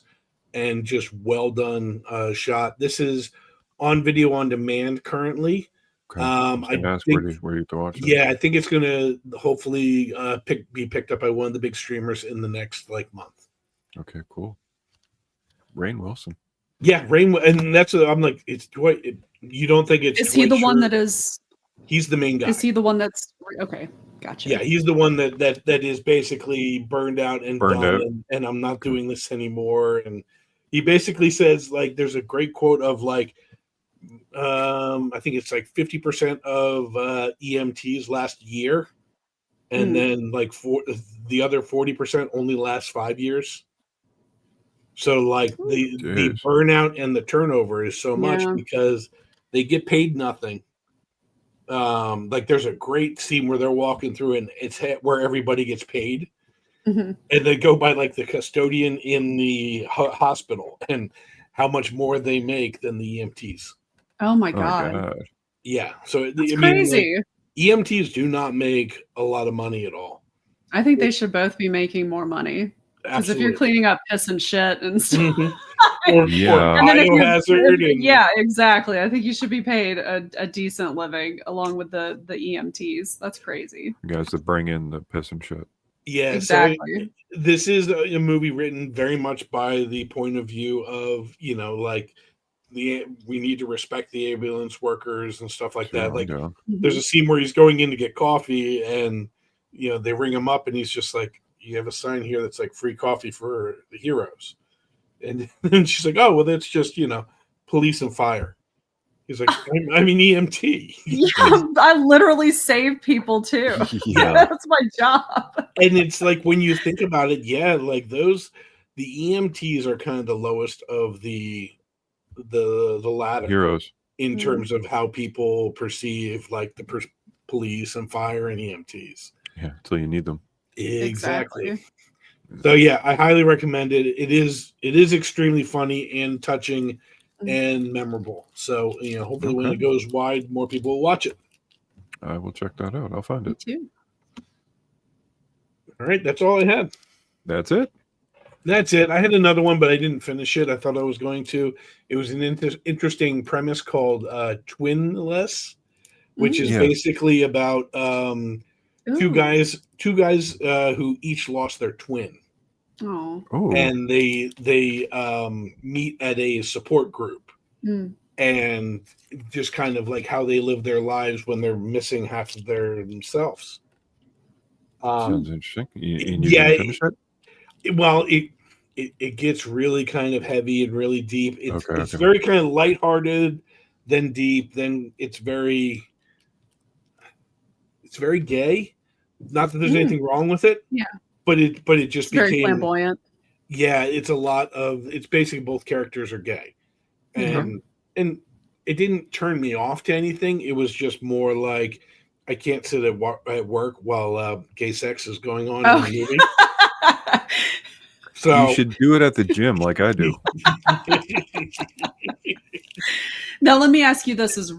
and just well done shot. This is on video on demand currently. Okay. I ask where do you watch it? Yeah, I think it's going to hopefully be picked up by one of the big streamers in the next month. Okay, cool. Rainn Wilson. Yeah, Rainn, and that's I'm like, it's Dwight. You don't think it's? Is he the one that is? He's the main guy. Is he the one that's okay? Gotcha. Yeah, he's the one that is basically burned out and done, and I'm not doing this anymore. And he basically says like, there's a great quote of like, I think it's like 50% of EMTs last year, and then like the other 40% only lasts 5 years. So like the burnout and the turnover is so much because they get paid nothing. Like there's a great scene where they're walking through and it's where everybody gets paid, and they go by like the custodian in the hospital and how much more they make than the EMTs. Oh my god! Yeah, so it's crazy. Like, EMTs do not make a lot of money at all. I think they should both be making more money. Because if you're cleaning up piss and shit and stuff, or and then biohazard, yeah, exactly. I think you should be paid a decent living along with the EMTs. That's crazy. Guys that bring in the piss and shit. Yeah, exactly. So this is a movie written very much by the point of view of like we need to respect the ambulance workers and stuff like that. Like there's a scene where he's going in to get coffee, and they ring him up, and he's just like, you have a sign here that's like free coffee for the heroes. And then she's like, oh, well, that's just, police and fire. He's like, I'm an EMT. Yeah, I literally save people too. Yeah. That's my job. And it's like, when you think about it, like the EMTs are kind of the lowest of the ladder. Heroes. In terms of how people perceive like the police and fire and EMTs. Yeah, until you need them. Exactly. So yeah, I highly recommend it. It is extremely funny and touching and memorable. So hopefully when it goes wide, more people will watch it. I will check that out. I'll find it. Me too. All right, that's all I had. That's it. That's it. I had another one, but I didn't finish it. I thought I was going to. It was an interesting premise called Twinless, which is basically about two guys who each lost their twin. Oh. Oh, and they meet at a support group, Mm. and just kind of like how they live their lives when they're missing half of their themselves. sounds interesting. And you Yeah, didn't finish it? well, it gets really kind of heavy and really deep. It's Okay, it's okay. very kind of lighthearted, then deep, then it's very gay. Not that there's Mm. anything wrong with it, Yeah. but it just It's very became, flamboyant. yeah, it's a lot of, it's basically both characters are gay, Mhm. and it didn't turn me off to anything. It was just more like I can't sit at work while gay sex is going on in Oh. the movie. You So should do it at the gym like I do. Now let me ask you this: is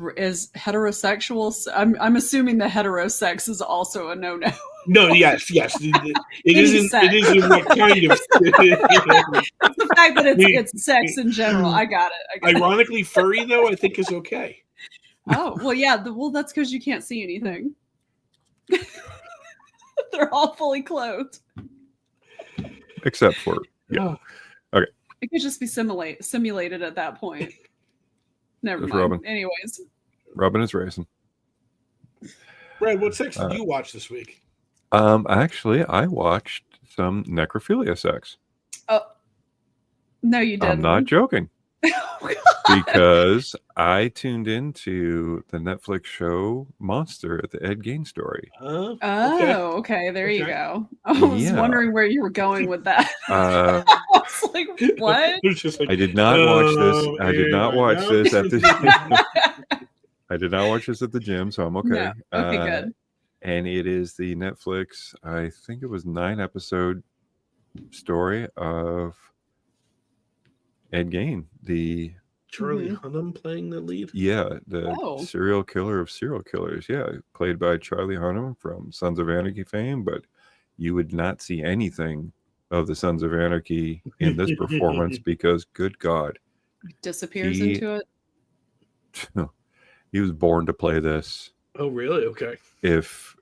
heterosexual? I'm assuming the heterosex is also a no-no. no, yes, it Any isn't. sex. It isn't what kind of. It's the fact that it's sex in general. I got it. Ironically, furry though I think is okay. Oh well, yeah. Well, that's because you can't see anything. They're all fully clothed. Except for, yeah. Okay. It could just be simulated at that point. Never There's mind. Robin. Anyways, Robin is racing. Brad, what sex did you watch this week? Actually, I watched some necrophilia sex. oh no, you didn't. I'm not joking. Oh, God. Because I tuned into the Netflix show Monster at the Ed Gein story. Oh, Okay. okay. There you Okay. go. I was Yeah. wondering where you were going with that. Uh, I was like, what? It's just like, I did not watch this. I did not watch this at the. I did not watch this at the gym, so I'm okay. No. Okay, good. And it is the Netflix. I think it was 9-episode story of Ed Gein, the Charlie Hunnam playing the lead. the serial killer of serial killers. Yeah, played by Charlie Hunnam from Sons of Anarchy fame, but you would not see anything of the Sons of Anarchy in this performance because, good God, Disappears into it. He was born to play this. Oh, really? Okay. If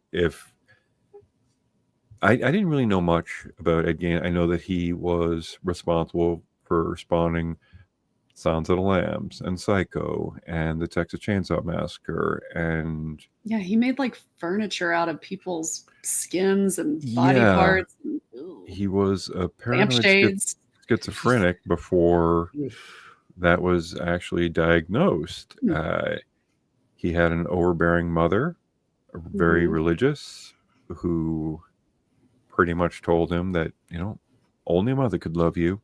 I didn't really know much about Ed Gein. I know that he was responsible for spawning Silence of the Lambs and Psycho and the Texas Chainsaw Massacre, and yeah, he made like furniture out of people's skins and body parts. He was a paranoid lampshades. schizophrenic before that was actually diagnosed. He had an overbearing mother, very religious, who pretty much told him that, only a mother could love you.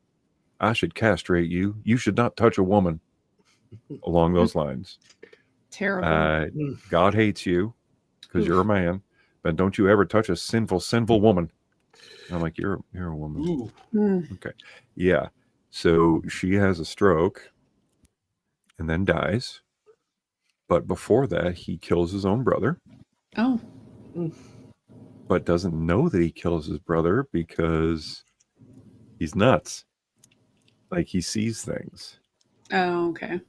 I should castrate you. You should not touch a woman. Along those lines. Terrible. God hates you because you're a man, but don't you ever touch a sinful woman. And I'm like, you're a woman. Okay. Yeah. So she has a stroke and then dies. But before that, he kills his own brother. Oh. But doesn't know that he kills his brother because he's nuts. Like, he sees things. Oh, okay.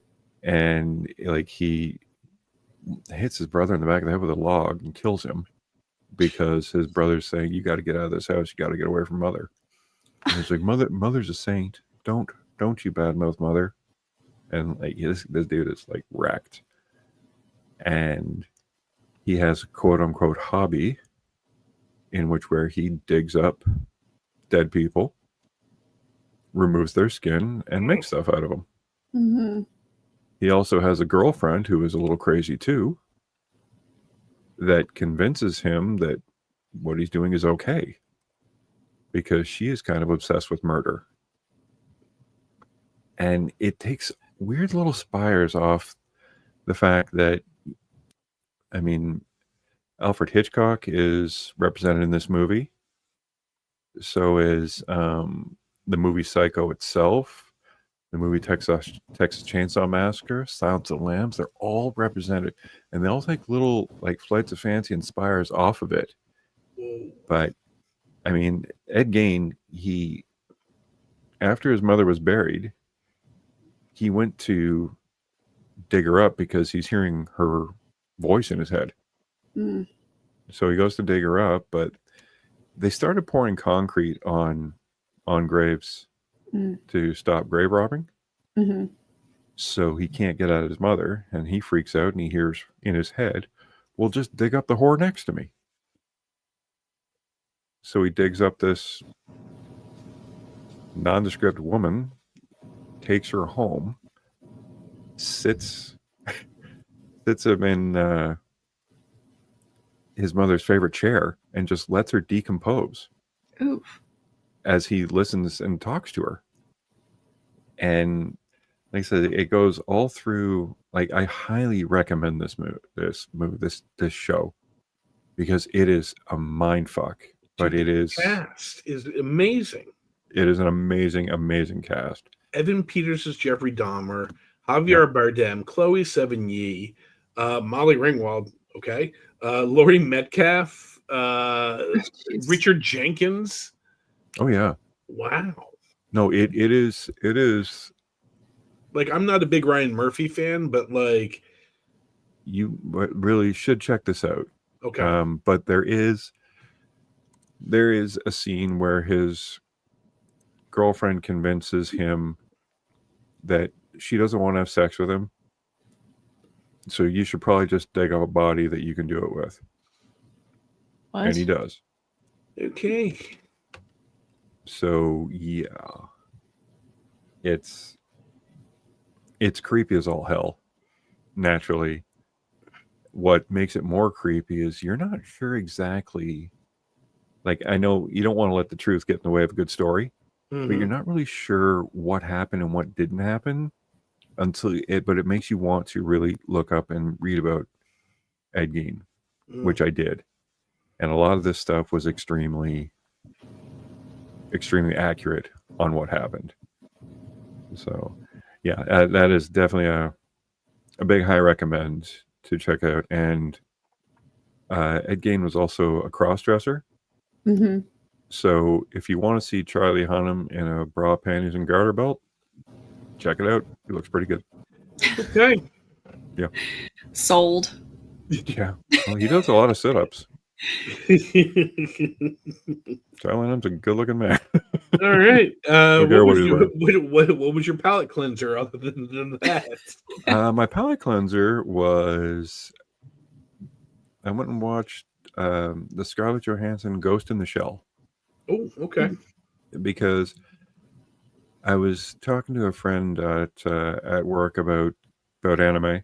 And like he hits his brother in the back of the head with a log and kills him because his brother's saying, you got to get out of this house. You got to get away from mother. And he's like, mother's a saint. Don't you badmouth mother. And like this dude is like wrecked. And he has a quote unquote hobby in where he digs up dead people, removes their skin, and makes stuff out of them. Mm-hmm. He also has a girlfriend who is a little crazy too, that convinces him that what he's doing is okay because she is kind of obsessed with murder. And it takes weird little spires off the fact that, Alfred Hitchcock is represented in this movie. So is the movie Psycho itself, the movie Texas Chainsaw Massacre, Silence of the Lambs. They're all represented, and they all take little like flights of fancy and spires off of it. But Ed Gein, after his mother was buried, he went to dig her up because he's hearing her voice in his head. So he goes to dig her up, but they started pouring concrete on on graves Mm. to stop grave robbing. Hmm. So he can't get at his mother, and he freaks out, and he hears in his head, "Well, just dig up the whore next to me." So he digs up this nondescript woman, takes her home, sits him in his mother's favorite chair, and just lets her decompose Ooh. as he listens and talks to her. And like I said, it goes all through. Like, I highly recommend this show, because it is a mind fuck, but Dude, it is cast is amazing. an amazing cast. Evan Peters is Jeffrey Dahmer, Javier Bardem, Chloe Sevigny, Molly Ringwald, okay, Laurie Metcalf, Jeez. Richard Jenkins. Oh yeah. Wow. No, it is Like, I'm not a big Ryan Murphy fan, but like, you really should check this out. okay. But there is a scene where his girlfriend convinces him that she doesn't want to have sex with him, so you should probably just dig up a body that you can do it with. What? And he does. Okay. So yeah, it's creepy as all hell. Naturally, what makes it more creepy is you're not sure exactly. Like, I know you don't want to let the truth get in the way of a good story, but you're not really sure what happened and what didn't happen but it makes you want to really look up and read about Ed Gein, which I did. And a lot of this stuff was extremely accurate on what happened. So yeah, that is definitely a big high recommend to check out. And Ed Gein was also a cross-dresser. Hmm. So if you want to see Charlie Hunnam in a bra, panties, and garter belt, check it out. He looks pretty good. Okay. Yeah. Sold. Yeah. Well, he does a lot of sit-ups. Charlie Hunnam's a good-looking man. All right. Don't care what he's wearing. What was your palate cleanser other than that? My palate cleanser was, I went and watched the Scarlett Johansson Ghost in the Shell, Oh, okay. because I was talking to a friend at work about anime,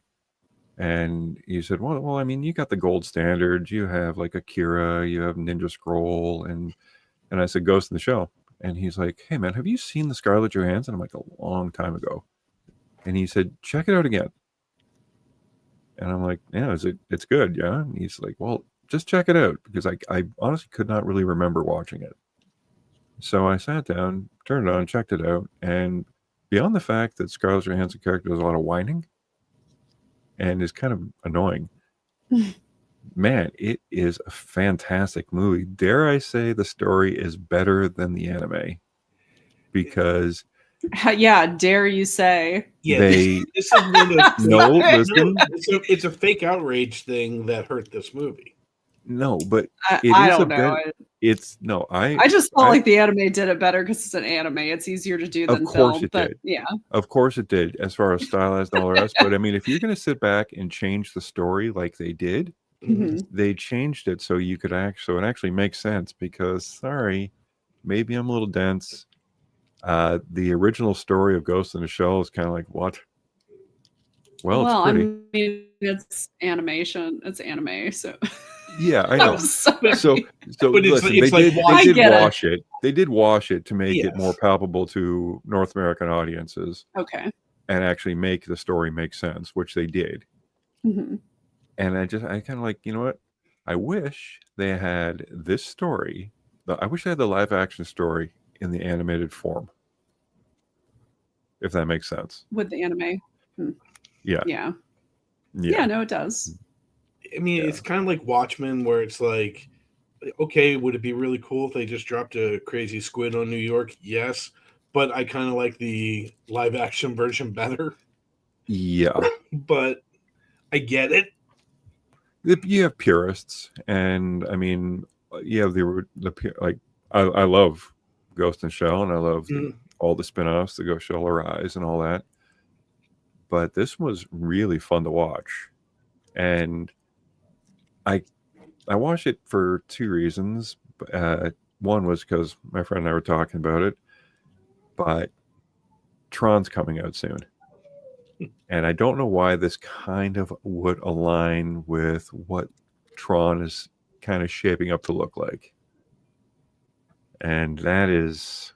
and he said, "Well, I mean, you got the gold standards. You have like Akira, you have Ninja Scroll, and I said Ghost in the Shell." And he's like, "Hey man, have you seen the Scarlett Johansson?" I'm like, "A long time ago." And he said, "Check it out again." And I'm like, "Yeah, it's good, yeah?" And he's like, "Well, just check it out," because I honestly could not really remember watching it. So I sat down, turned it on, checked it out, and beyond the fact that Scarlett Johansson character does a lot of whining and is kind of annoying, man, it is a fantastic movie. Dare I say the story is better than the anime, because Yeah, dare you say? Yeah, they this is one of no, listen, it's a fake outrage thing that hurt this movie. no, but I, it I is a don't know. better. It's no, I just felt like the anime did it better because it's an anime. It's easier to do Of than course film. it But did. yeah, Of course it did, as far as stylized and all the rest. But I mean, if you're going to sit back and change the story like they did, Mhm. they changed it so you could it actually makes sense. Because sorry, maybe I'm a little dense. The original story of Ghost in the Shell is kind of like, what? Well, it's I pretty. mean, it's animation. It's anime, so Yeah, I I'm know. sorry. So But listen, it's they like did I get it. wash it. They did wash it to make it more Yes. palpable to North American audiences Okay. and actually make the story make sense, which they did. Hmm. And I kind of like, you know what? I wish they had this story. I wish they had the live action story in the animated form, if that makes sense. With the anime. Hmm. Yeah. Yeah. Yeah. Yeah, no, it does. I mean, Yeah. it's kind of like Watchmen, where it's like, okay, would it be really cool if they just dropped a crazy squid on New York? Yes, but I kind of like the live action version better. Yeah. But I get it. You have purists, and I mean, you have the like, I love Ghost in Shell, and I love Mhm. all the spin-offs, the Ghost Shell Arise and all that. But this was really fun to watch. And I watched it for two reasons. One was because my friend and I were talking about it, but Tron's coming out soon. And I don't know why this kind of would align with what Tron is kind of shaping up to look like. And that is,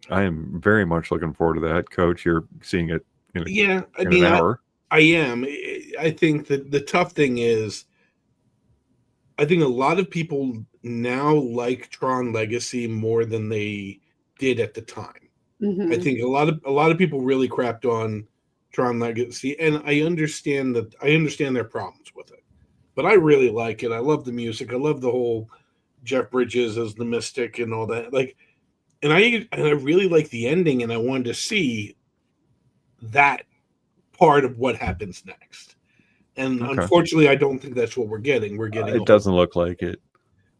I am very much looking forward to that. Coach, you're seeing it in, Yeah, I in mean, an hour. I am. I think that the tough thing is, I think a lot of people now like Tron Legacy more than they did at the time. I Mhm. think a lot of people really crapped on Tron Legacy, and I understand that. I understand their problems with it, but I really like it. I love the music. I love the whole Jeff Bridges as the Mystic and all that. Like, and I really like the ending, and I wanted to see that part of what happens next. And Okay. unfortunately, I don't think that's what we're getting. We're getting It doesn't look like it.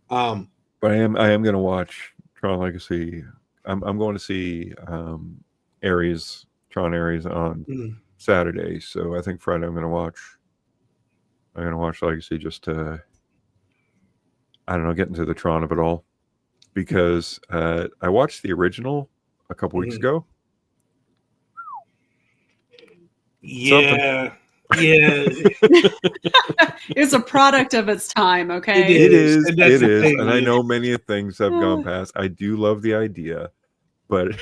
Um, But I am going to watch Tron Legacy. I'm going to see Ares, Tron Ares on mm, Saturday. So I think Friday I'm going to watch Legacy just to, I don't know, get into the Tron of it all. Because I watched the original a couple weeks mhm. ago. Yeah, yeah, It's a product of its time, okay? It is, and that's It the is. thing And I is- know many things have gone past. I do love the idea, but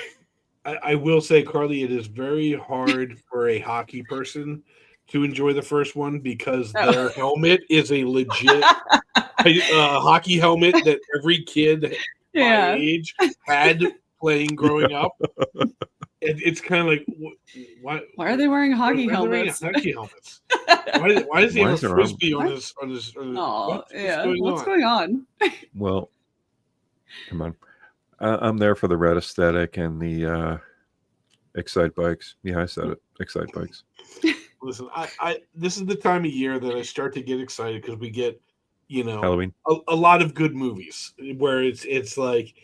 I will say, Carly, it is very hard for a hockey person to enjoy the first one because Oh. their helmet is a legit hockey helmet that every kid my Yeah. age had playing growing up. It's kind of like, why Why are they wearing hockey why are they wearing helmets? hockey helmets? Why does he Why have is a there frisbee arm? on his Oh, what's yeah. going What's on? going on? Well, come on. I'm there for the red aesthetic and the Excite bikes. Yeah, I said it. Excite bikes. Listen, I this is the time of year that I start to get excited because we get, Halloween. a lot of good movies where it's like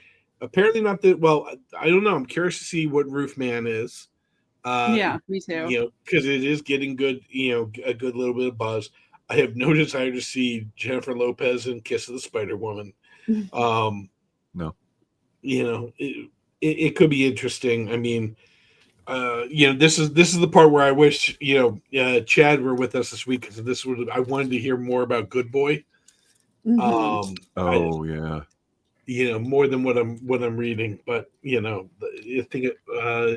apparently not that well. I don't know. I'm curious to see what Roof Man is. Yeah, me too. Because it is getting good, a good little bit of buzz. I have no desire to see Jennifer Lopez in Kiss of the Spider Woman. No. It could be interesting. I mean, this is the part where I wish Chad were with us this week because I wanted to hear more about Good Boy. Mhm. Oh, yeah. More than what I'm reading, but I think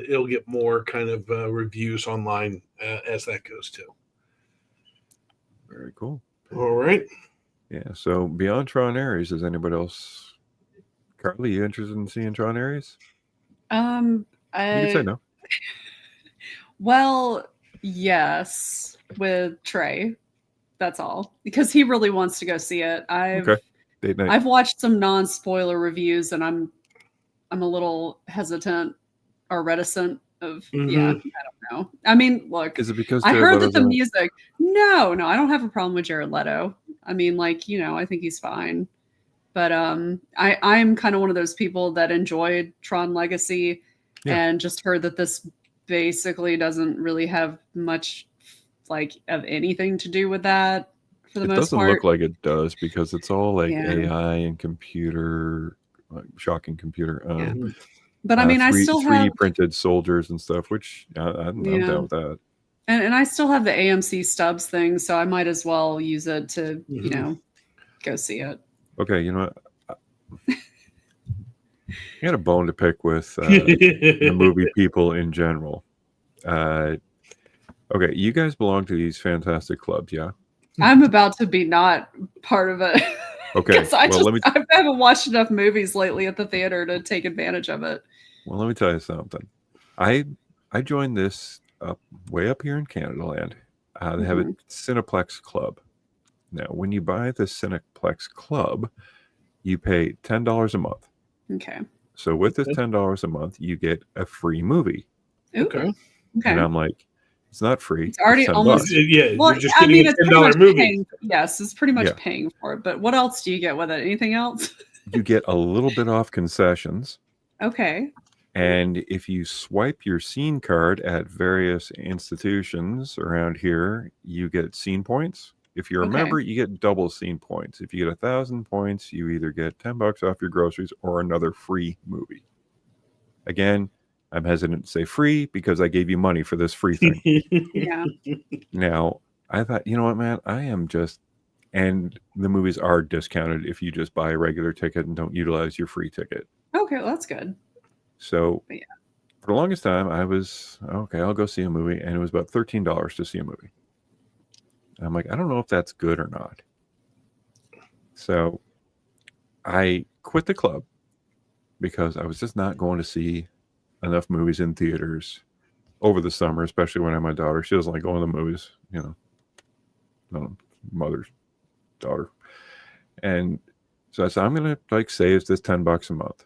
it'll get more kind of reviews online as that goes too. Very cool. All right. Yeah. So beyond Tron Ares, is anybody else? Carly, you interested in seeing Tron Ares? You can say no. Well, yes, with Trey. That's all. Because he really wants to go see it. Okay. Date night. I've watched some non-spoiler reviews and I'm a little hesitant or reticent of yeah, I don't know. I mean, look, Is it because I Jared heard that Leto's the in it? music no, I don't have a problem with Jared Leto. I mean, like, I think he's fine. But I'm kind of one of those people that enjoyed Tron Legacy and just heard that this basically doesn't really have much like of anything to do with that for the It most doesn't part. look like it does because it's all like Yeah. AI and computer, like shocking computer. Yeah. But I mean, I still 3D have printed soldiers and stuff, which I'm down with that. and I still have the AMC stubs thing, so I might as well use it to, go see it. Okay, you know what? I got a bone to pick with the movie people in general. Okay, you guys belong to these fantastic clubs, yeah? I'm about to be not part of it. Okay, I well, I haven't watched enough movies lately at the theater to take advantage of it. Well, let me tell you something. I joined this way up here in Canada land. They have a Cineplex Club. Now, when you buy the Cineplex Club, you pay $10 a month. Okay. So with this $10 a month, you get a free movie. Ooh. Okay. And I'm like, it's not free. It's already $10. almost you're just I getting mean, a it's pretty much $10 movie. paying, yes, it's pretty much paying for it. But what else do you get with it? Anything else? You get a little bit off concessions. Okay. And if you swipe your scene card at various institutions around here, you get scene points. If you're a Okay. member, you get double scene points. If you get 1,000 points, you either get $10 off your groceries or another free movie. Again, I'm hesitant to say free because I gave you money for this free thing. Yeah. Now, I thought, you know what, man, I am just, and the movies are discounted if you just buy a regular ticket and don't utilize your free ticket. Okay, well, that's good. So But yeah. for the longest time, I was, okay, I'll go see a movie. And it was about $13 to see a movie. I'm like, I don't know if that's good or not. So I quit the club because I was just not going to see enough movies in theaters over the summer, especially when I have my daughter. She doesn't like going to the movies, mother's daughter. And so I said, I'm going to save this $10 a month.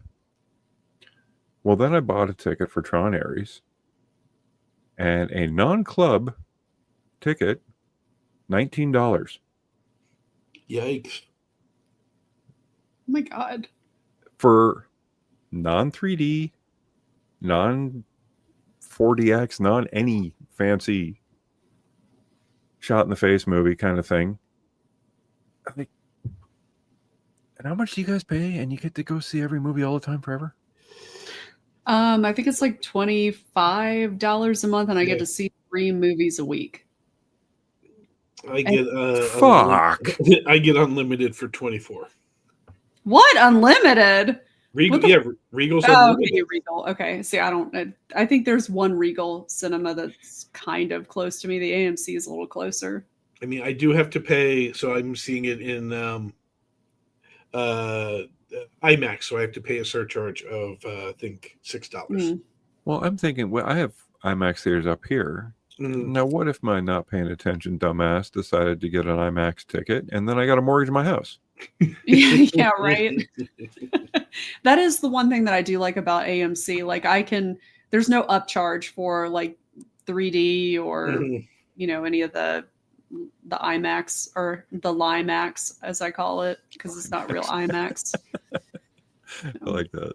Well, then I bought a ticket for Tron Ares and a non-club ticket, $19. Yikes. Oh my God. For non-3D, non-4DX, non-any fancy shot in the face movie kind of thing. I think, and how much do you guys pay? And you get to go see every movie all the time forever? I think it's like $25 a month, and I get to see 3 movies a week. I get Fuck. I get unlimited for 24. What? Unlimited? Regal, What Regal's Oh, unlimited. okay, Regal. Okay. See, I think there's one Regal cinema that's kind of close to me. The AMC is a little closer. I mean, I do have to pay, so I'm seeing it in IMAX, so I have to pay a surcharge of I think $6. Well, I'm thinking, I have IMAX theaters up here. Now, what if my not paying attention dumbass decided to get an IMAX ticket and then I got to mortgage my house? Yeah, right. That is the one thing that I do like about AMC. Like there's no upcharge for like 3D or any of the IMAX or the Limax, as I call it, because it's not real IMAX. I like that.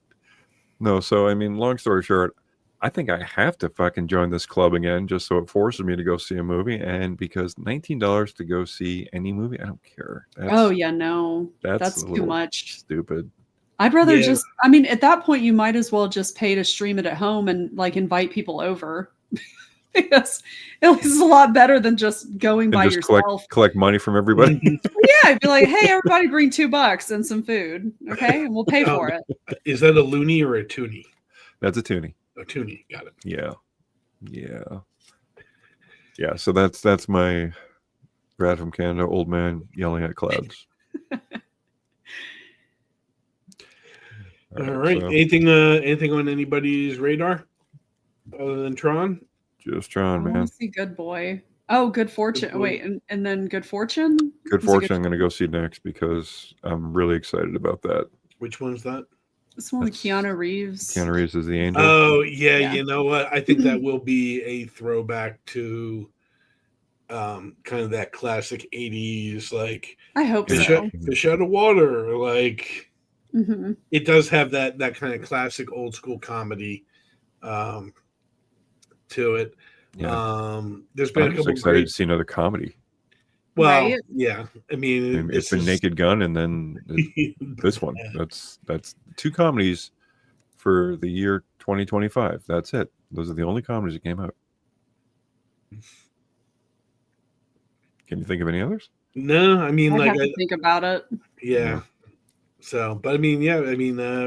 No, so I mean, long story short, I think I have to fucking join this club again just so it forces me to go see a movie. And because $19 to go see any movie, I don't care. Oh yeah, no, that's too much. Stupid. I'd rather I mean, at that point, you might as well just pay to stream it at home and like invite people over. Because at least it's a lot better than just going by yourself. Collect money from everybody. Yeah, I'd be like, hey, everybody bring $2 and some food. Okay. And we'll pay for it. Is that a loony or a toonie? That's a toonie. A toonie, got it. Yeah. So that's my Brad from Canada, old man yelling at clouds. All right. So, anything on anybody's radar other than Tron? Just Tron, man. I want to see Good Boy. Oh, Good Fortune. Wait, and then Good Fortune? Good Fortune I'm going to go see next because I'm really excited about that. Which one's that? This one with Keanu Reeves. Keanu Reeves is the angel. Oh, yeah. You know what? I think that will be a throwback to kind of that classic 80s, like I hope fish out of water. Like it does have that kind of classic old school comedy to it. Yeah. There's been I'm excited to see another comedy. Well, right? Yeah. I mean, it's been Naked Gun and then this one. That's 2 comedies for the year 2025. That's it. Those are the only comedies that came out. Can you think of any others? No, I mean, I have to think about it. Yeah. So, but I mean,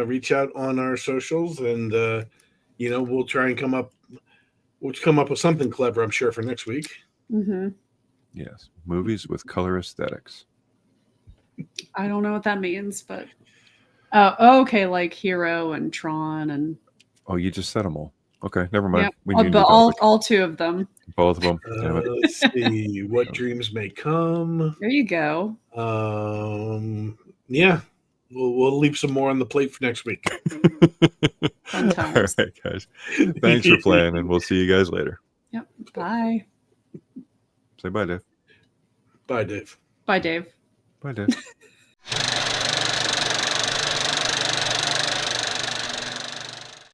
reach out on our socials and we'll try and come up with something clever, I'm sure, for next week. Yes, movies with color aesthetics. I don't know what that means, but okay, like Hero and Tron and. Oh, you just said them all. Okay, never mind. Yeah, but all 2 of them. Both of them. Let's see what dreams may come. There you go. Yeah, we'll leave some more on the plate for next week. Fun times. All right, guys. Thanks for playing, and we'll see you guys later. Yep. Bye. Say bye, Dave. Bye, Dave. Bye, Dave. Bye, Dave.